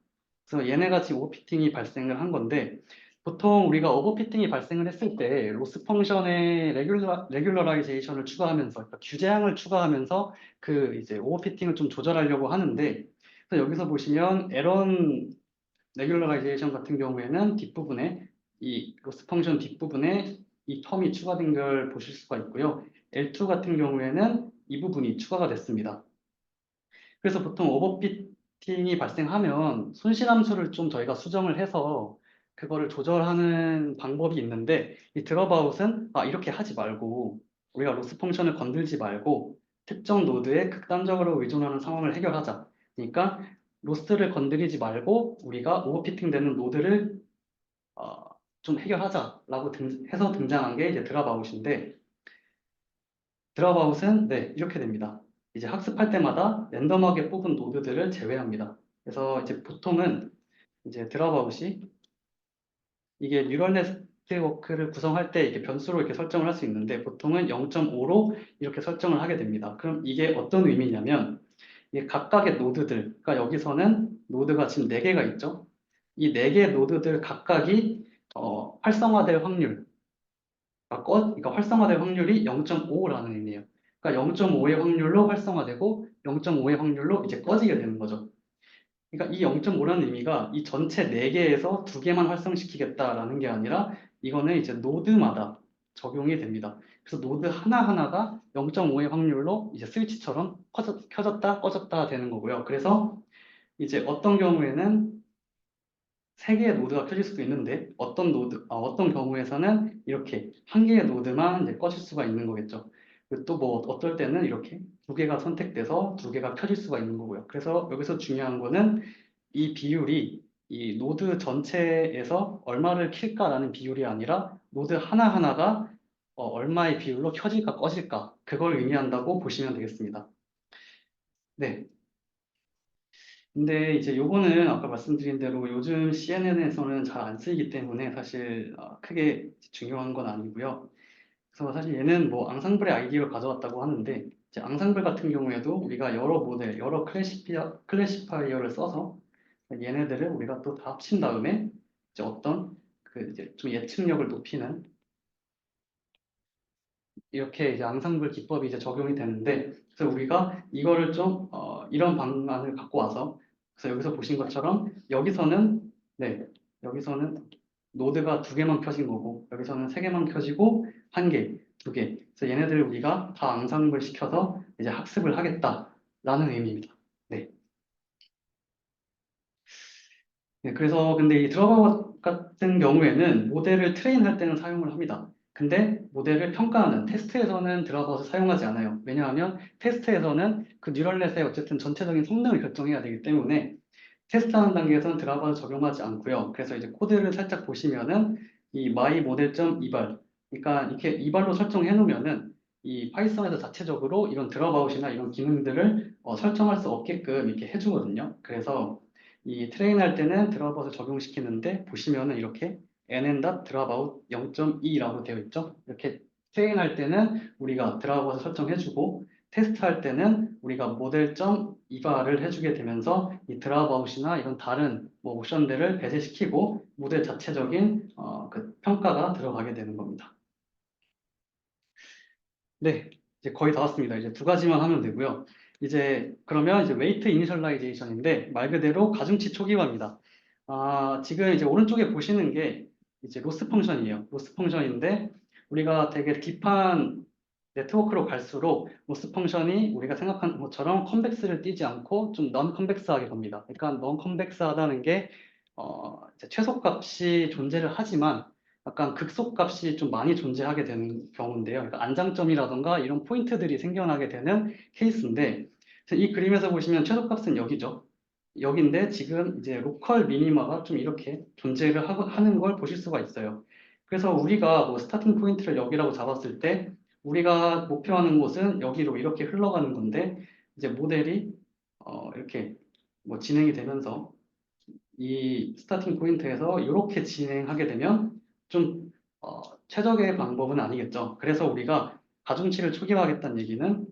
그래서 얘네가 지금 오버피팅이 발생을 한 건데 보통 우리가 오버피팅이 발생을 했을 때 로스 펑션에 레귤러라이제이션을 추가하면서 그러니까 규제항을 추가하면서 그 이제 오버피팅을 좀 조절하려고 하는데 그래서 여기서 보시면 에런 레귤러라이제이션 같은 경우에는 뒷부분에 이 로스 펑션 뒷부분에 이 텀이 추가된 걸 보실 수가 있고요. L2 같은 경우에는 이 부분이 추가가 됐습니다. 그래서 보통 오버피팅이 발생하면 손실함수를 좀 저희가 수정을 해서 그거를 조절하는 방법이 있는데 이 드롭아웃은 이렇게 하지 말고 우리가 로스 펑션을 건들지 말고 특정 노드에 극단적으로 의존하는 상황을 해결하자. 그러니까 로스를 건드리지 말고 우리가 오버피팅 되는 노드를 어, 좀 해결하자라고 해서 등장한 게 이제 드롭아웃인데 드랍아웃은 네, 이렇게 됩니다. 이제 학습할 때마다 랜덤하게 뽑은 노드들을 제외합니다. 그래서 이제 보통은 이제 드랍아웃이 이게 뉴럴 네트워크를 구성할 때 이게 변수로 이렇게 설정을 할 수 있는데 보통은 0.5로 이렇게 설정을 하게 됩니다. 그럼 이게 어떤 의미냐면 이게 각각의 노드들, 그러니까 여기서는 노드가 지금 4개가 있죠. 이 4개 노드들 각각이 활성화될 확률, 그러니까 활성화될 확률이 0.5라는 의미예요. 그러니까 0.5의 확률로 활성화되고 0.5의 확률로 이제 꺼지게 되는 거죠. 그러니까 이 0.5라는 의미가 이 전체 4개에서 2개만 활성시키겠다라는 게 아니라 이거는 이제 노드마다 적용이 됩니다. 그래서 노드 하나하나가 0.5의 확률로 이제 스위치처럼 켜졌다 꺼졌다 되는 거고요. 그래서 이제 어떤 경우에는 3개의 노드가 켜질 수도 있는데 어떤 경우에서는 이렇게 1개의 노드만 이제 꺼질 수가 있는 거겠죠. 또 뭐 어떨 때는 이렇게 2개가 선택돼서 2개가 켜질 수가 있는 거고요. 그래서 여기서 중요한 거는 이 비율이 이 노드 전체에서 얼마를 킬까라는 비율이 아니라 노드 하나하나가 얼마의 비율로 켜질까 꺼질까 그걸 의미한다고 보시면 되겠습니다. 네. 근데 이제 요거는 아까 말씀드린 대로 요즘 CNN에서는 잘 안 쓰이기 때문에 사실 크게 중요한 건 아니고요. 그래서 사실 얘는 뭐 앙상블의 아이디어를 가져왔다고 하는데 이제 앙상블 같은 경우에도 우리가 여러 모델, 여러 클래시파이어를 써서 얘네들을 우리가 또 다 합친 다음에 이제 어떤 그 이제 좀 예측력을 높이는 이렇게 이제 앙상블 기법이 이제 적용이 되는데 그래서 우리가 이거를 좀 이런 방안을 갖고 와서 그래서 여기서 보신 것처럼 여기서는 네 여기서는 노드가 2개만 켜진 거고 여기서는 3개만 켜지고 1개, 2개 그래서 얘네들을 우리가 다 앙상블 시켜서 이제 학습을 하겠다라는 의미입니다. 네. 네, 그래서 근데 이 드러버 같은 경우에는 모델을 트레인할 때는 사용을 합니다. 근데 모델을 평가하는 테스트에서는 드러버를 사용하지 않아요. 왜냐하면 테스트에서는 그 뉴럴넷의 어쨌든 전체적인 성능을 결정해야 되기 때문에 테스트하는 단계에서는 드러버를 적용하지 않고요. 그래서 이제 코드를 살짝 보시면은 이 my 모델.이발 그러니까 이렇게 이발로 설정해 놓으면은 이 파이썬에서 자체적으로 이런 드랍아웃이나 이런 기능들을 설정할 수 없게끔 이렇게 해주거든요. 그래서 이 트레인 할 때는 드랍아웃을 적용시키는데 보시면은 이렇게 nn.dropout 0.2라고 되어 있죠. 이렇게 트레인 할 때는 우리가 드랍아웃을 설정해주고 테스트 할 때는 우리가 모델.이발을 해주게 되면서 이 드랍아웃이나 이런 다른 뭐 옵션들을 배제시키고 모델 자체적인 그 평가가 들어가게 되는 겁니다. 네, 이제 거의 다 왔습니다. 이제 2가지만 하면 되고요. 이제 그러면 이제 웨이트 이니셜라이제이션인데 말 그대로 가중치 초기화입니다. 지금 이제 오른쪽에 보시는 게 이제 로스 펑션이에요. 로스 펑션인데 우리가 되게 딥한 네트워크로 갈수록 로스 펑션이 우리가 생각하는 것처럼 컨벡스를 띄지 않고 좀 넌 컨벡스하게 갑니다. 그러니까 넌 컨벡스하다는 게 이제 최소값이 존재를 하지만 약간 극소값이 좀 많이 존재하게 되는 경우인데요. 그러니까 안장점이라던가 이런 포인트들이 생겨나게 되는 케이스인데 이 그림에서 보시면 최소값은 여기죠. 여기인데 지금 이제 로컬 미니마가 좀 이렇게 존재를 하는 걸 보실 수가 있어요. 그래서 우리가 뭐 스타팅 포인트를 여기라고 잡았을 때 우리가 목표하는 곳은 여기로 이렇게 흘러가는 건데 이제 모델이 이렇게 뭐 진행이 되면서 이 스타팅 포인트에서 이렇게 진행하게 되면 좀 최적의 방법은 아니겠죠. 그래서 우리가 가중치를 초기화하겠다는 얘기는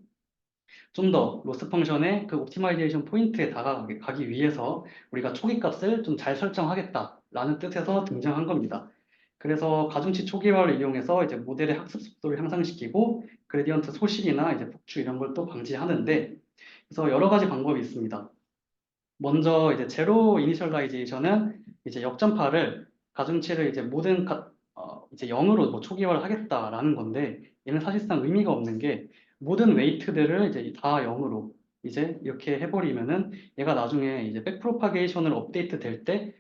좀 더 로스 펑션의 그 옵티마이제이션 포인트에 다가가기 위해서 우리가 초기 값을 좀 잘 설정하겠다라는 뜻에서 등장한 겁니다. 그래서 가중치 초기화를 이용해서 이제 모델의 학습 속도를 향상시키고 그레디언트 소실이나 이제 폭주 이런 걸 또 방지하는데 그래서 여러 가지 방법이 있습니다. 먼저 이제 제로 이니셜라이제이션은 이제 역전파를 가중치를 이제 이제 0으로 뭐 초기화를 하겠다라는 건데 얘는 사실상 의미가 없는 게 모든 웨이트들을 이제 다 0으로 이제 이렇게 해버리면은 얘가 나중에 이제 백프로파게이션을 업데이트 될 때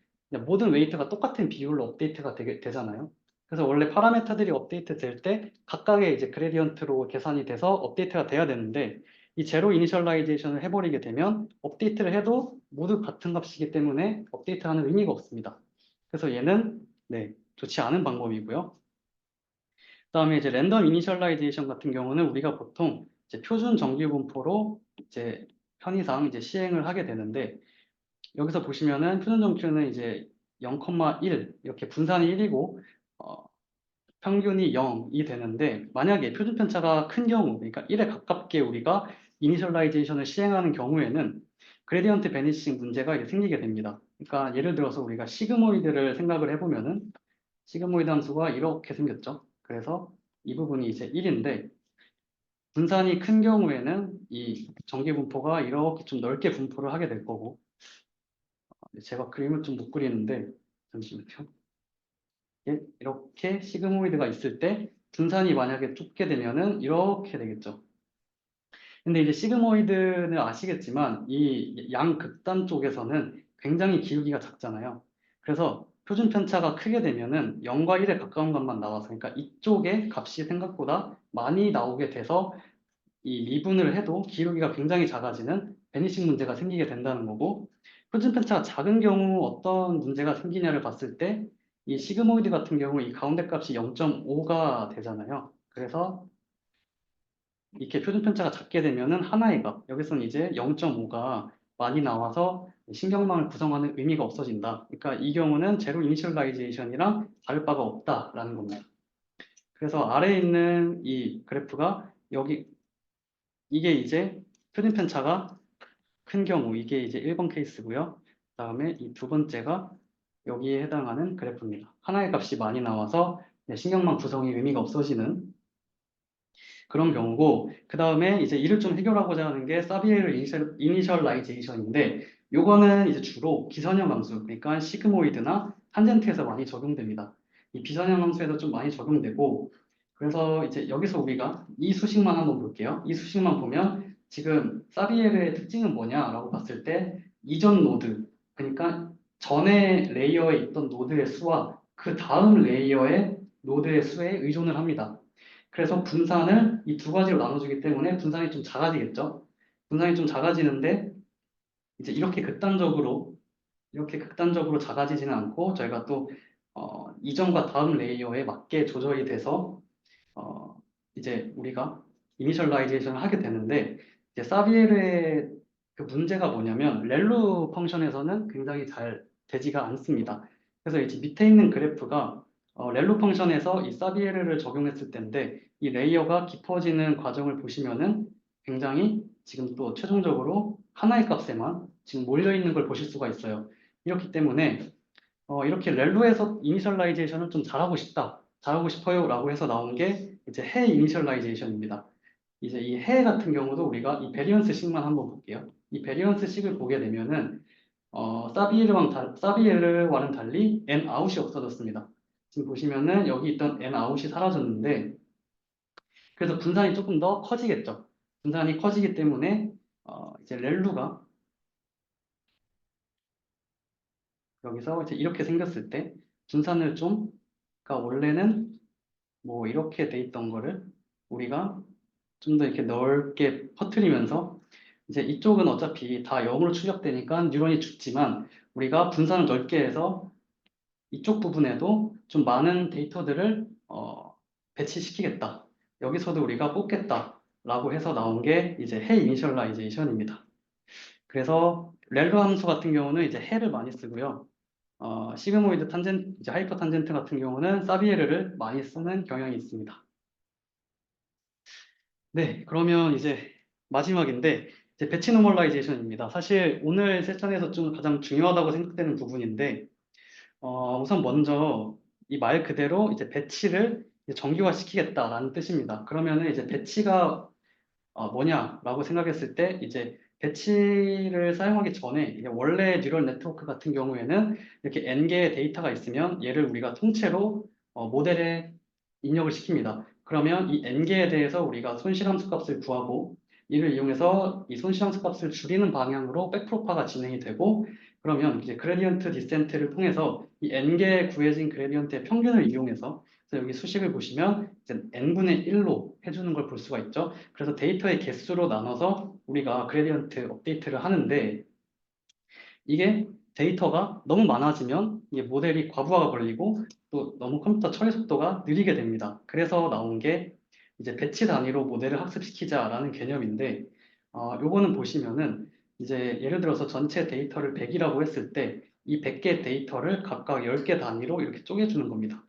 모든 웨이트가 똑같은 비율로 업데이트가 되잖아요. 그래서 원래 파라메타들이 업데이트 될 때 각각의 이제 그레디언트로 계산이 돼서 업데이트가 돼야 되는데 이 제로 이니셜라이제이션을 해버리게 되면 업데이트를 해도 모두 같은 값이기 때문에 업데이트하는 의미가 없습니다. 그래서 얘는 네, 좋지 않은 방법이고요. 그다음에 이제 랜덤 이니셜라이제이션 같은 경우는 우리가 보통 이제 표준 정규 분포로 이제 편의상 이제 시행을 하게 되는데 여기서 보시면은 표준 정규는 이제 0,1 이렇게 분산이 1이고 평균이 0이 되는데 만약에 표준 편차가 큰 경우 그러니까 1에 가깝게 우리가 이니셜라이제이션을 시행하는 경우에는 그레디언트 베니싱 문제가 이제 생기게 됩니다. 그러니까 예를 들어서 우리가 시그모이드를 생각을 해보면은 시그모이드 함수가 이렇게 생겼죠. 그래서 이 부분이 이제 1인데 분산이 큰 경우에는 이 전개 분포가 이렇게 좀 넓게 분포를 하게 될 거고 제가 그림을 좀 못 그리는데 잠시만요. 이렇게 시그모이드가 있을 때 분산이 만약에 좁게 되면은 이렇게 되겠죠. 근데 이제 시그모이드는 아시겠지만 이 양극단 쪽에서는 굉장히 기울기가 작잖아요. 그래서 표준 편차가 크게 되면은 0과 1에 가까운 값만 나와서 그러니까 이쪽에 값이 생각보다 많이 나오게 돼서 이 미분을 해도 기울기가 굉장히 작아지는 베니싱 문제가 생기게 된다는 거고 표준 편차가 작은 경우 어떤 문제가 생기냐를 봤을 때 이 시그모이드 같은 경우 이 가운데 값이 0.5가 되잖아요. 그래서 이렇게 표준 편차가 작게 되면은 하나의 값, 여기서는 이제 0.5가 많이 나와서 신경망을 구성하는 의미가 없어진다. 그러니까 이 경우는 제로 이니셜라이제이션이랑 다를 바가 없다라는 겁니다. 그래서 아래에 있는 이 그래프가 이게 이제 표준 편차가 큰 경우, 이게 이제 1번 케이스고요. 그다음에 이 두 번째가 여기에 해당하는 그래프입니다. 하나의 값이 많이 나와서 신경망 구성이 의미가 없어지는 그런 경우고 그 다음에 이제 이를 좀 해결하고자 하는 게 사비에르 이니셜라이제이션인데 요거는 이제 주로 비선형 함수 그러니까 시그모이드나 탄젠트에서 많이 적용됩니다. 이 비선형 함수에서 좀 많이 적용되고 그래서 이제 여기서 우리가 이 수식만 한번 볼게요. 이 수식만 보면 지금 사비에르의 특징은 뭐냐라고 봤을 때 이전 노드 그러니까 전에 레이어에 있던 노드의 수와 그 다음 레이어의 노드의 수에 의존을 합니다. 그래서 분산을 이 두 가지로 나눠주기 때문에 분산이 좀 작아지겠죠. 분산이 좀 작아지는데 이제 이렇게 극단적으로 작아지지는 않고 저희가 또 이전과 다음 레이어에 맞게 조절이 돼서 어, 이제 우리가 이니셜라이제이션을 하게 되는데 이제 사비에르의 그 문제가 뭐냐면 렐루 펑션에서는 굉장히 잘 되지가 않습니다. 그래서 이제 밑에 있는 그래프가 렐루 펑션에서 이 사비에르를 적용했을 때인데 이 레이어가 깊어지는 과정을 보시면은 굉장히 지금 또 최종적으로 하나의 값에만 지금 몰려 있는 걸 보실 수가 있어요. 이렇기 때문에 이렇게 렐로에서 이니셜라이제이션을 좀 잘하고 싶다, 잘하고 싶어요라고 해서 나온 게 이제 해 이니셜라이제이션입니다. 이제 이 해 같은 경우도 우리가 이 베리언스 식만 한번 볼게요. 이 베리언스 식을 보게 되면은 사비에르와는 달리 n 아웃이 없어졌습니다. 지금 보시면은 여기 있던 n 아웃이 사라졌는데 그래서 분산이 조금 더 커지겠죠. 분산이 커지기 때문에 이제 렐루가 여기서 이제 이렇게 생겼을 때 분산을 좀 그러니까 원래는 뭐 이렇게 돼 있던 거를 우리가 좀 더 이렇게 넓게 퍼뜨리면서 이제 이쪽은 어차피 다 0으로 출력되니까 뉴런이 죽지만 우리가 분산을 넓게 해서 이쪽 부분에도 좀 많은 데이터들을 배치시키겠다. 여기서도 우리가 뽑겠다라고 해서 나온 게 이제 해 이니셜라이제이션입니다. 그래서 렐로 함수 같은 경우는 이제 해를 많이 쓰고요. 시그모이드 탄젠트, 이제 하이퍼 탄젠트 같은 경우는 사비에르를 많이 쓰는 경향이 있습니다. 네, 그러면 이제 마지막인데 이제 배치 노멀라이제이션입니다. 사실 오늘 세션에서 좀 가장 중요하다고 생각되는 부분인데 우선 먼저 이 말 그대로 이제 배치를 이제 정규화시키겠다라는 뜻입니다. 그러면은 이제 배치가 뭐냐라고 생각했을 때 이제 배치를 사용하기 전에 이게 원래 뉴럴 네트워크 같은 경우에는 이렇게 n개의 데이터가 있으면 얘를 우리가 통째로 모델에 입력을 시킵니다. 그러면 이 n개에 대해서 우리가 손실함수 값을 구하고 이를 이용해서 이 손실함수 값을 줄이는 방향으로 백프로파가 진행이 되고 그러면 이제 그레디언트 디센트를 통해서 이 n개 구해진 그레디언트의 평균을 이용해서 그래서 여기 수식을 보시면 이제 n분의 1로 해주는 걸 볼 수가 있죠. 그래서 데이터의 개수로 나눠서 우리가 그레디언트 업데이트를 하는데 이게 데이터가 너무 많아지면 이게 모델이 과부하가 걸리고 또 너무 컴퓨터 처리 속도가 느리게 됩니다. 그래서 나온 게 이제 배치 단위로 모델을 학습시키자라는 개념인데 요거는 보시면은 이제 예를 들어서 전체 데이터를 100이라고 했을 때 이 100개 데이터를 각각 10개 단위로 이렇게 쪼개주는 겁니다.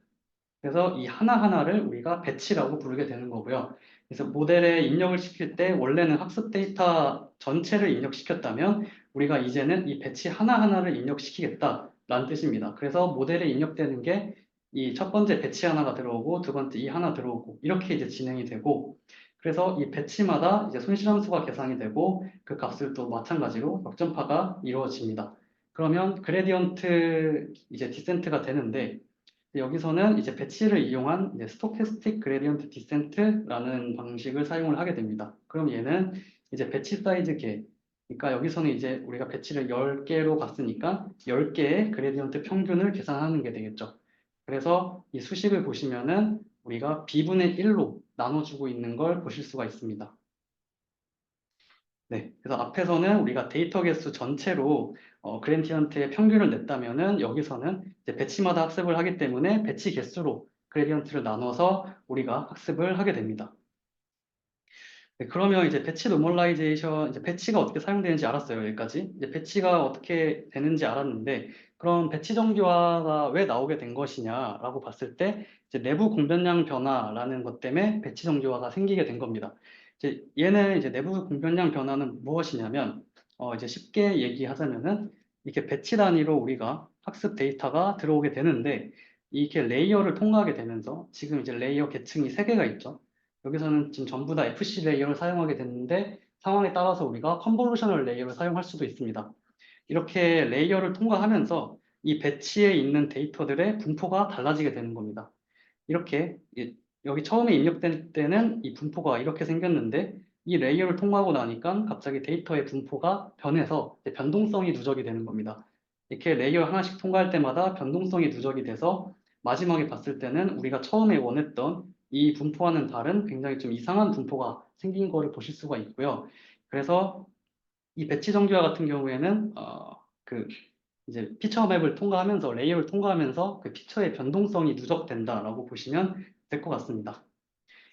그래서 이 하나하나를 우리가 배치라고 부르게 되는 거고요. 그래서 모델에 입력을 시킬 때 원래는 학습 데이터 전체를 입력시켰다면 우리가 이제는 이 배치 하나하나를 입력시키겠다라는 뜻입니다. 그래서 모델에 입력되는 게 이 첫 번째 배치 하나가 들어오고 두 번째 이 하나 들어오고 이렇게 이제 진행이 되고 그래서 이 배치마다 이제 손실함수가 계산이 되고 그 값을 또 마찬가지로 역전파가 이루어집니다. 그러면 그레디언트 이제 디센트가 되는데 여기서는 이제 배치를 이용한 이제 스토캐스틱 그레디언트 디센트라는 방식을 사용을 하게 됩니다. 그럼 얘는 이제 배치 사이즈 개. 그러니까 여기서는 이제 우리가 배치를 10개로 갔으니까 10개의 그레디언트 평균을 계산하는 게 되겠죠. 그래서 이 수식을 보시면은 우리가 b분의 1로 나눠주고 있는 걸 보실 수가 있습니다. 네, 그래서 앞에서는 우리가 데이터 개수 전체로 그레디언트의 평균을 냈다면은 여기서는 이제 배치마다 학습을 하기 때문에 배치 개수로 그레디언트를 나눠서 우리가 학습을 하게 됩니다. 네, 그러면 이제 배치 노멀라이제이션, 이제 배치가 어떻게 사용되는지 알았어요, 여기까지. 이제 배치가 어떻게 되는지 알았는데, 그럼 배치 정규화가 왜 나오게 된 것이냐라고 봤을 때, 이제 내부 공변량 변화라는 것 때문에 배치 정규화가 생기게 된 겁니다. 이제 얘는 이제 내부 공변량 변화는 무엇이냐면, 이제 쉽게 얘기하자면은, 이렇게 배치 단위로 우리가 학습 데이터가 들어오게 되는데, 이렇게 레이어를 통과하게 되면서, 지금 이제 레이어 계층이 3개가 있죠. 여기서는 지금 전부 다 FC 레이어를 사용하게 됐는데 상황에 따라서 우리가 컨볼루셔널 레이어를 사용할 수도 있습니다. 이렇게 레이어를 통과하면서 이 배치에 있는 데이터들의 분포가 달라지게 되는 겁니다. 이렇게 여기 처음에 입력될 때는 이 분포가 이렇게 생겼는데 이 레이어를 통과하고 나니까 갑자기 데이터의 분포가 변해서 이제 변동성이 누적이 되는 겁니다. 이렇게 레이어 하나씩 통과할 때마다 변동성이 누적이 돼서 마지막에 봤을 때는 우리가 처음에 원했던 이 분포와는 다른 굉장히 좀 이상한 분포가 생긴 거를 보실 수가 있고요. 그래서 이 배치 정규화 같은 경우에는 그 이제 피처 맵을 통과하면서 레이어를 통과하면서 그 피처의 변동성이 누적된다라고 보시면 될 것 같습니다.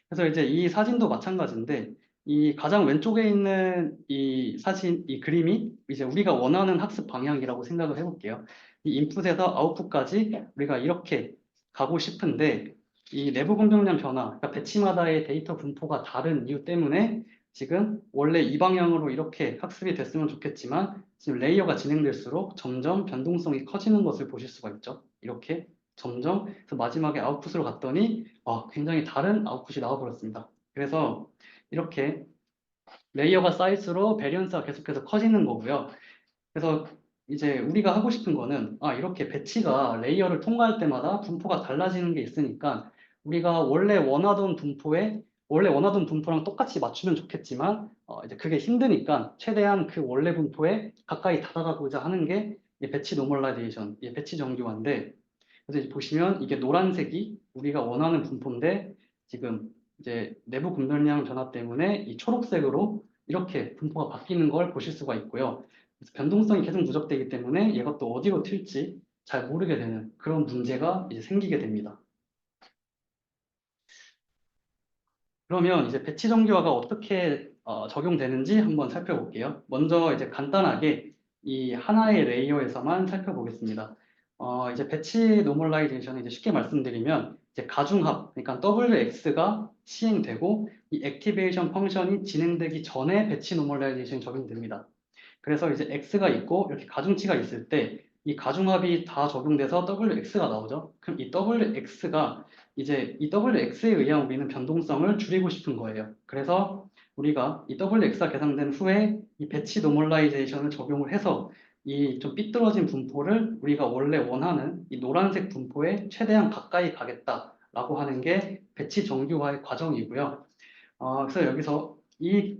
그래서 이제 이 사진도 마찬가지인데 이 가장 왼쪽에 있는 이 사진, 이 그림이 이제 우리가 원하는 학습 방향이라고 생각을 해볼게요. 이 인풋에서 아웃풋까지 우리가 이렇게 가고 싶은데 이 내부 공정량 변화, 그러니까 배치마다의 데이터 분포가 다른 이유 때문에 지금 원래 이 방향으로 이렇게 학습이 됐으면 좋겠지만 지금 레이어가 진행될수록 점점 변동성이 커지는 것을 보실 수가 있죠. 이렇게 점점 그래서 마지막에 아웃풋으로 갔더니 굉장히 다른 아웃풋이 나와버렸습니다. 그래서 이렇게 레이어가 쌓일수록 베리언스가 계속해서 커지는 거고요. 그래서 이제 우리가 하고 싶은 거는 이렇게 배치가 레이어를 통과할 때마다 분포가 달라지는 게 있으니까 우리가 원래 원하던 분포랑 똑같이 맞추면 좋겠지만 이제 그게 힘드니까 최대한 그 원래 분포에 가까이 다가가고자 하는 게 이 배치 노멀라이제이션, 이 배치 정규화인데 그래서 이제 보시면 이게 노란색이 우리가 원하는 분포인데 지금 이제 내부 공변량 변화 때문에 이 초록색으로 이렇게 분포가 바뀌는 걸 보실 수가 있고요. 그래서 변동성이 계속 누적되기 때문에 얘가 또 어디로 튈지 잘 모르게 되는 그런 문제가 이제 생기게 됩니다. 그러면 이제 배치 정교화가 어떻게 적용되는지 한번 살펴볼게요. 먼저 이제 간단하게 이 하나의 레이어에서만 살펴보겠습니다. 이제 배치 노멀라이제이션을 이제 쉽게 말씀드리면 이제 가중합, 그러니까 WX가 시행되고 이 액티베이션 펑션이 진행되기 전에 배치 노멀라이제이션이 적용됩니다. 그래서 이제 x가 있고 이렇게 가중치가 있을 때 이 가중합이 다 적용돼서 wx가 나오죠. 그럼 이 wx가 이제 이 wx에 의한 우리는 변동성을 줄이고 싶은 거예요. 그래서 우리가 이 wx가 계산된 후에 이 배치 노멀라이제이션을 적용을 해서 이 좀 삐뚤어진 분포를 우리가 원래 원하는 이 노란색 분포에 최대한 가까이 가겠다라고 하는 게 배치 정교화의 과정이고요. 그래서 여기서 이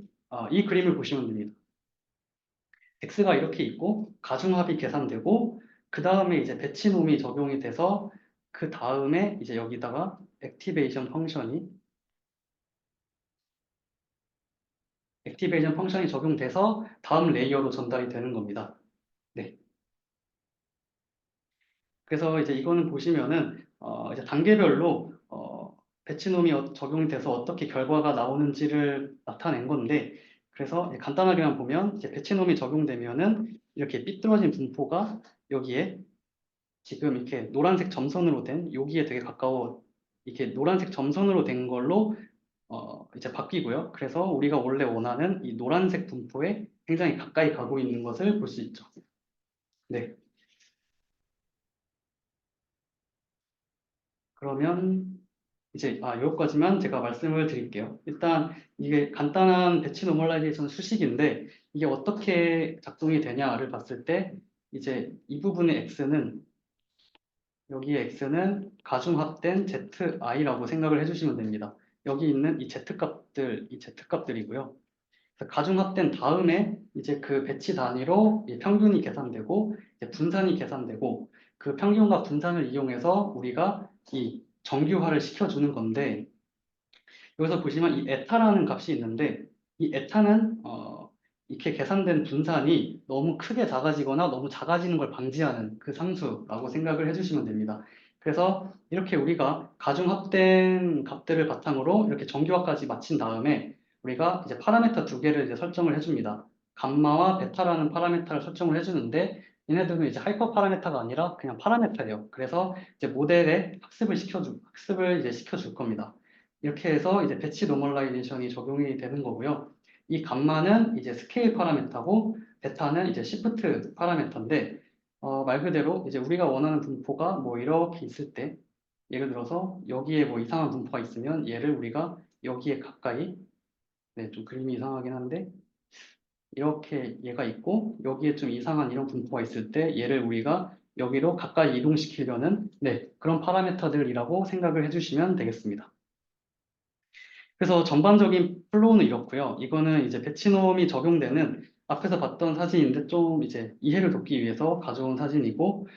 그림을 보시면 됩니다. x가 이렇게 있고 가중합이 계산되고 그 다음에 이제 배치놈이 적용이 돼서 그 다음에 이제 여기다가 액티베이션 펑션이 적용돼서 다음 레이어로 전달이 되는 겁니다. 네. 그래서 이제 이거는 보시면은 이제 단계별로 배치놈이 적용이 돼서 어떻게 결과가 나오는지를 나타낸 건데 그래서 이제 간단하게만 보면 이제 배치놈이 적용되면은 이렇게 삐뚤어진 분포가 여기에 지금 이렇게 노란색 점선으로 된 여기에 되게 가까워 이렇게 노란색 점선으로 된 걸로 이제 바뀌고요. 그래서 우리가 원래 원하는 이 노란색 분포에 굉장히 가까이 가고 있는 것을 볼 수 있죠. 네. 그러면 이제 여기까지만 제가 말씀을 드릴게요. 일단 이게 간단한 배치 노멀라이제이션 수식인데 이게 어떻게 작동이 되냐를 봤을 때 이제 이 부분의 x는 여기에 x는 가중합된 zi라고 생각을 해주시면 됩니다. 여기 있는 이 z값들, 이 z값들이고요. 그래서 가중합된 다음에 이제 그 배치 단위로 이 평균이 계산되고 이제 분산이 계산되고 그 평균과 분산을 이용해서 우리가 이 정규화를 시켜주는 건데 여기서 보시면 이 에타라는 값이 있는데 이 에타는 이렇게 계산된 분산이 너무 크게 작아지거나 너무 작아지는 걸 방지하는 그 상수라고 생각을 해주시면 됩니다. 그래서 이렇게 우리가 가중합된 값들을 바탕으로 이렇게 정규화까지 마친 다음에 우리가 이제 파라미터 두 개를 이제 설정을 해줍니다. 감마와 베타라는 파라미터를 설정을 해주는데 얘네들은 이제 하이퍼 파라미터가 아니라 그냥 파라미터예요. 그래서 이제 모델에 학습을 이제 시켜줄 겁니다. 이렇게 해서 이제 배치 노멀라이제이션이 적용이 되는 거고요. 이 감마는 이제 스케일 파라미터고 베타는 이제 시프트 파라미터인데 말 그대로 이제 우리가 원하는 분포가 뭐 이렇게 있을 때 예를 들어서 여기에 뭐 이상한 분포가 있으면 얘를 우리가 여기에 가까이 네, 좀 그림이 이상하긴 한데 이렇게 얘가 있고 여기에 좀 이상한 이런 분포가 있을 때 얘를 우리가 여기로 가까이 이동시키려는 네, 그런 파라미터들이라고 생각을 해주시면 되겠습니다. 그래서 전반적인 플로우는 이렇고요. 이거는 이제 배치놈이 적용되는 앞에서 봤던 사진인데 좀 이제 이해를 돕기 위해서 가져온 사진이고,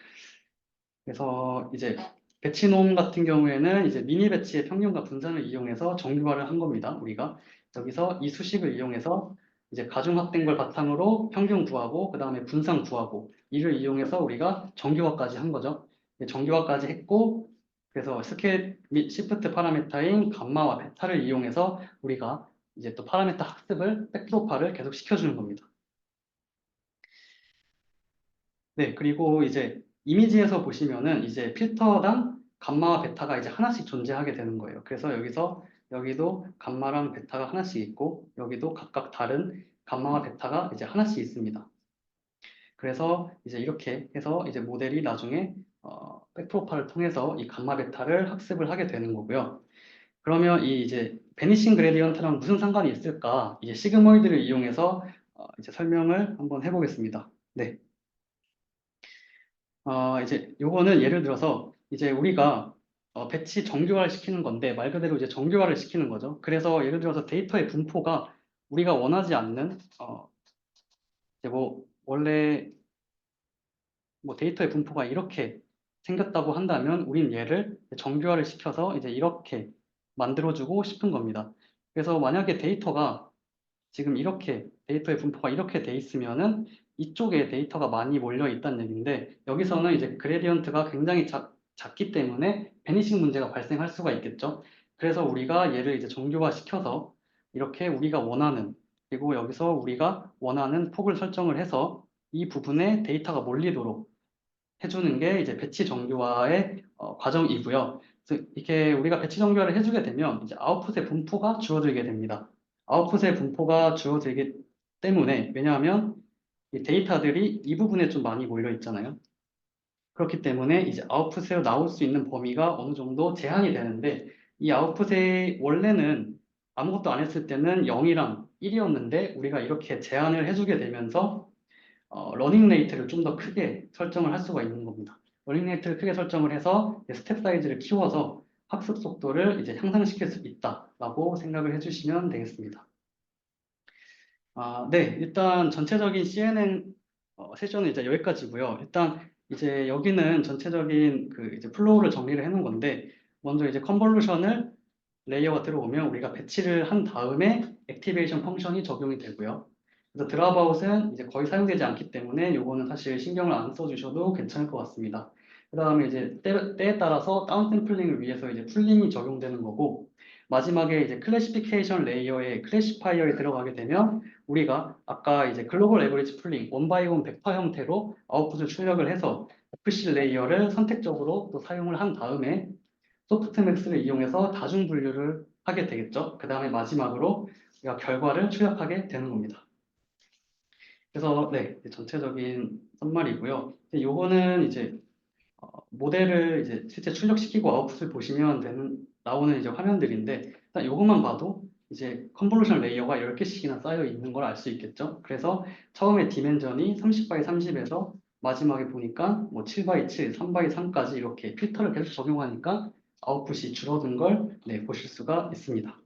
그래서 이제 배치놈 같은 경우에는 이제 미니 배치의 평균과 분산을 이용해서 정규화를 한 겁니다. 우리가 여기서 이 수식을 이용해서 이제 가중합된 걸 바탕으로 평균 구하고 그 다음에 분산 구하고 이를 이용해서 우리가 정규화까지 한 거죠. 정규화까지 했고 그래서 스케일 및 시프트 파라미터인 감마와 베타를 이용해서 우리가 이제 또 파라미터 학습을 백프로파를 계속 시켜주는 겁니다. 네, 그리고 이제 이미지에서 보시면은 이제 필터당 감마와 베타가 이제 하나씩 존재하게 되는 거예요. 그래서 여기서 여기도 감마랑 베타가 하나씩 있고 여기도 각각 다른 감마와 베타가 이제 하나씩 있습니다. 그래서 이제 이렇게 해서 이제 모델이 나중에 백프로파를 통해서 이 감마 베타를 학습을 하게 되는 거고요. 그러면 이 이제 베니싱 그레디언트랑 무슨 상관이 있을까? 이제 시그모이드를 이용해서 이제 설명을 한번 해보겠습니다. 네. 이제 요거는 예를 들어서 이제 우리가 배치 정교화를 시키는 건데 말 그대로 이제 정교화를 시키는 거죠. 그래서 예를 들어서 데이터의 분포가 우리가 원하지 않는 이제 뭐 원래 뭐 데이터의 분포가 이렇게 생겼다고 한다면 우린 얘를 정교화를 시켜서 이제 이렇게 만들어주고 싶은 겁니다. 그래서 만약에 데이터가 지금 이렇게 데이터의 분포가 이렇게 돼 있으면은 이쪽에 데이터가 많이 몰려 있다는 얘기인데 여기서는 이제 그레디언트가 굉장히 작기 때문에 베니싱 문제가 발생할 수가 있겠죠. 그래서 우리가 얘를 이제 정교화 시켜서 이렇게 우리가 원하는 그리고 여기서 우리가 원하는 폭을 설정을 해서 이 부분에 데이터가 몰리도록 해주는 게 이제 배치 정교화의 과정이고요. 그래서 이렇게 우리가 배치 정교화를 해주게 되면 이제 아웃풋의 분포가 줄어들게 됩니다. 아웃풋의 분포가 줄어들기 때문에 왜냐하면 이 데이터들이 이 부분에 좀 많이 몰려 있잖아요. 그렇기 때문에 이제 아웃풋에 나올 수 있는 범위가 어느 정도 제한이 되는데 이 아웃풋의 원래는 아무것도 안 했을 때는 0이랑 1이었는데 우리가 이렇게 제한을 해주게 되면서 러닝 레이트를 좀 더 크게 설정을 할 수가 있는 겁니다. 러닝 레이트를 크게 설정을 해서 스텝 사이즈를 키워서 학습 속도를 이제 향상시킬 수 있다라고 생각을 해주시면 되겠습니다. 네, 일단 전체적인 CNN 세션은 이제 여기까지고요. 일단 이제 여기는 전체적인 그 이제 플로우를 정리를 해놓은 건데 먼저 이제 컨볼루션을 레이어가 들어오면 우리가 배치를 한 다음에 액티베이션 펑션이 적용이 되고요. 그래서 드랍아웃은 이제 거의 사용되지 않기 때문에 요거는 사실 신경을 안 써주셔도 괜찮을 것 같습니다. 그 다음에 이제 때에 따라서 다운 샘플링을 위해서 이제 풀링이 적용되는 거고 마지막에 이제 클래시피케이션 레이어에 클래시파이어에 들어가게 되면 우리가 아까 이제 글로벌 에버리지 풀링 원바이원 벡터 형태로 아웃풋을 출력을 해서 FC 레이어를 선택적으로 또 사용을 한 다음에 소프트맥스를 이용해서 다중 분류를 하게 되겠죠. 그 다음에 마지막으로 우리가 결과를 출력하게 되는 겁니다. 그래서 네, 전체적인 썸마리고요. 요거는 이제 모델을 이제 실제 출력시키고 아웃풋을 보시면 나오는 이제 화면들인데 일단 요것만 봐도 이제 컨볼루션 레이어가 10개씩이나 쌓여 있는 걸 알 수 있겠죠. 그래서 처음에 디멘전이 30 x 30에서 마지막에 보니까 뭐 7 x 7, 3 x 3까지 이렇게 필터를 계속 적용하니까 아웃풋이 줄어든 걸 네, 보실 수가 있습니다.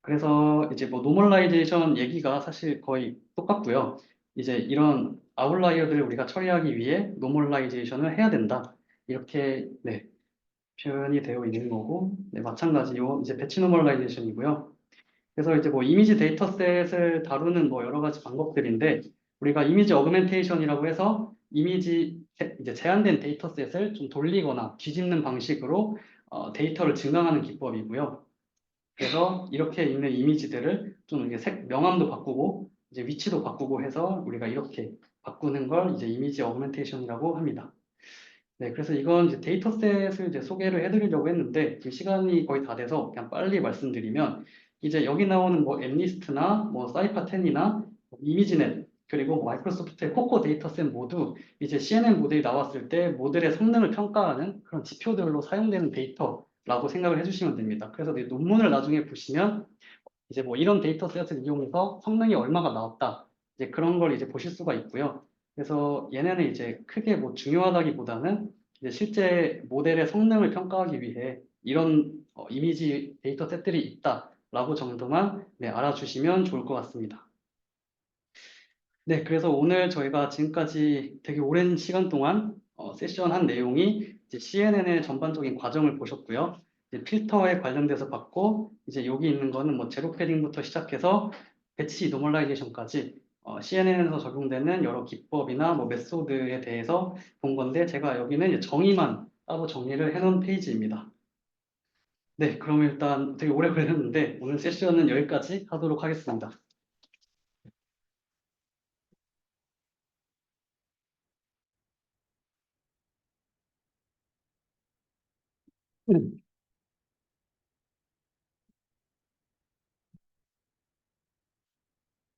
그래서 이제 뭐 노멀라이제이션 얘기가 사실 거의 똑같고요. 이제 이런 아웃라이어들을 우리가 처리하기 위해 노멀라이제이션을 해야 된다. 이렇게 네, 표현이 되어 있는 거고, 네, 마찬가지요. 이제 배치 노멀라이제이션이고요. 그래서 이제 뭐 이미지 데이터셋을 다루는 뭐 여러 가지 방법들인데 우리가 이미지 어그멘테이션이라고 해서 이제 제한된 데이터셋을 좀 돌리거나 뒤집는 방식으로 데이터를 증강하는 기법이고요. 그래서 이렇게 있는 이미지들을 좀 이게 명암도 바꾸고 이제 위치도 바꾸고 해서 우리가 이렇게 바꾸는 걸 이제 이미지 어그멘테이션이라고 합니다. 네, 그래서 이건 이제 데이터셋을 이제 소개를 해드리려고 했는데 그 시간이 거의 다 돼서 그냥 빨리 말씀드리면 이제 여기 나오는 뭐 엠리스트나 뭐 사이파10이나 이미지넷 그리고 뭐 마이크로소프트의 코코 데이터셋 모두 이제 CNN 모델이 나왔을 때 모델의 성능을 평가하는 그런 지표들로 사용되는 데이터라고 생각을 해주시면 됩니다. 그래서 이 논문을 나중에 보시면 이제 뭐 이런 데이터셋을 이용해서 성능이 얼마가 나왔다 이제 그런 걸 이제 보실 수가 있고요. 그래서 얘네는 이제 크게 뭐 중요하다기보다는 이제 실제 모델의 성능을 평가하기 위해 이런 이미지 데이터셋들이 있다라고 정도만 네, 알아주시면 좋을 것 같습니다. 네, 그래서 오늘 저희가 지금까지 되게 오랜 시간 동안 세션 한 내용이 이제 CNN의 전반적인 과정을 보셨고요. 이제 필터에 관련돼서 봤고, 이제 여기 있는 거는 뭐 제로 패딩부터 시작해서 배치 노멀라이제이션까지 CNN에서 적용되는 여러 기법이나 뭐 메소드에 대해서 본 건데, 제가 여기는 이제 정의만 따로 정리를 해놓은 페이지입니다. 네, 그럼 일단 되게 오래 걸렸는데 오늘 세션은 여기까지 하도록 하겠습니다.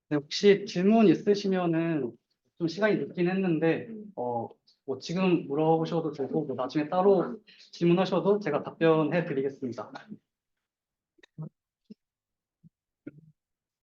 네, 혹시 질문 있으시면은 좀 시간이 늦긴 했는데, 뭐 지금 물어보셔도 되고, 뭐 나중에 따로 질문하셔도 제가 답변해 드리겠습니다.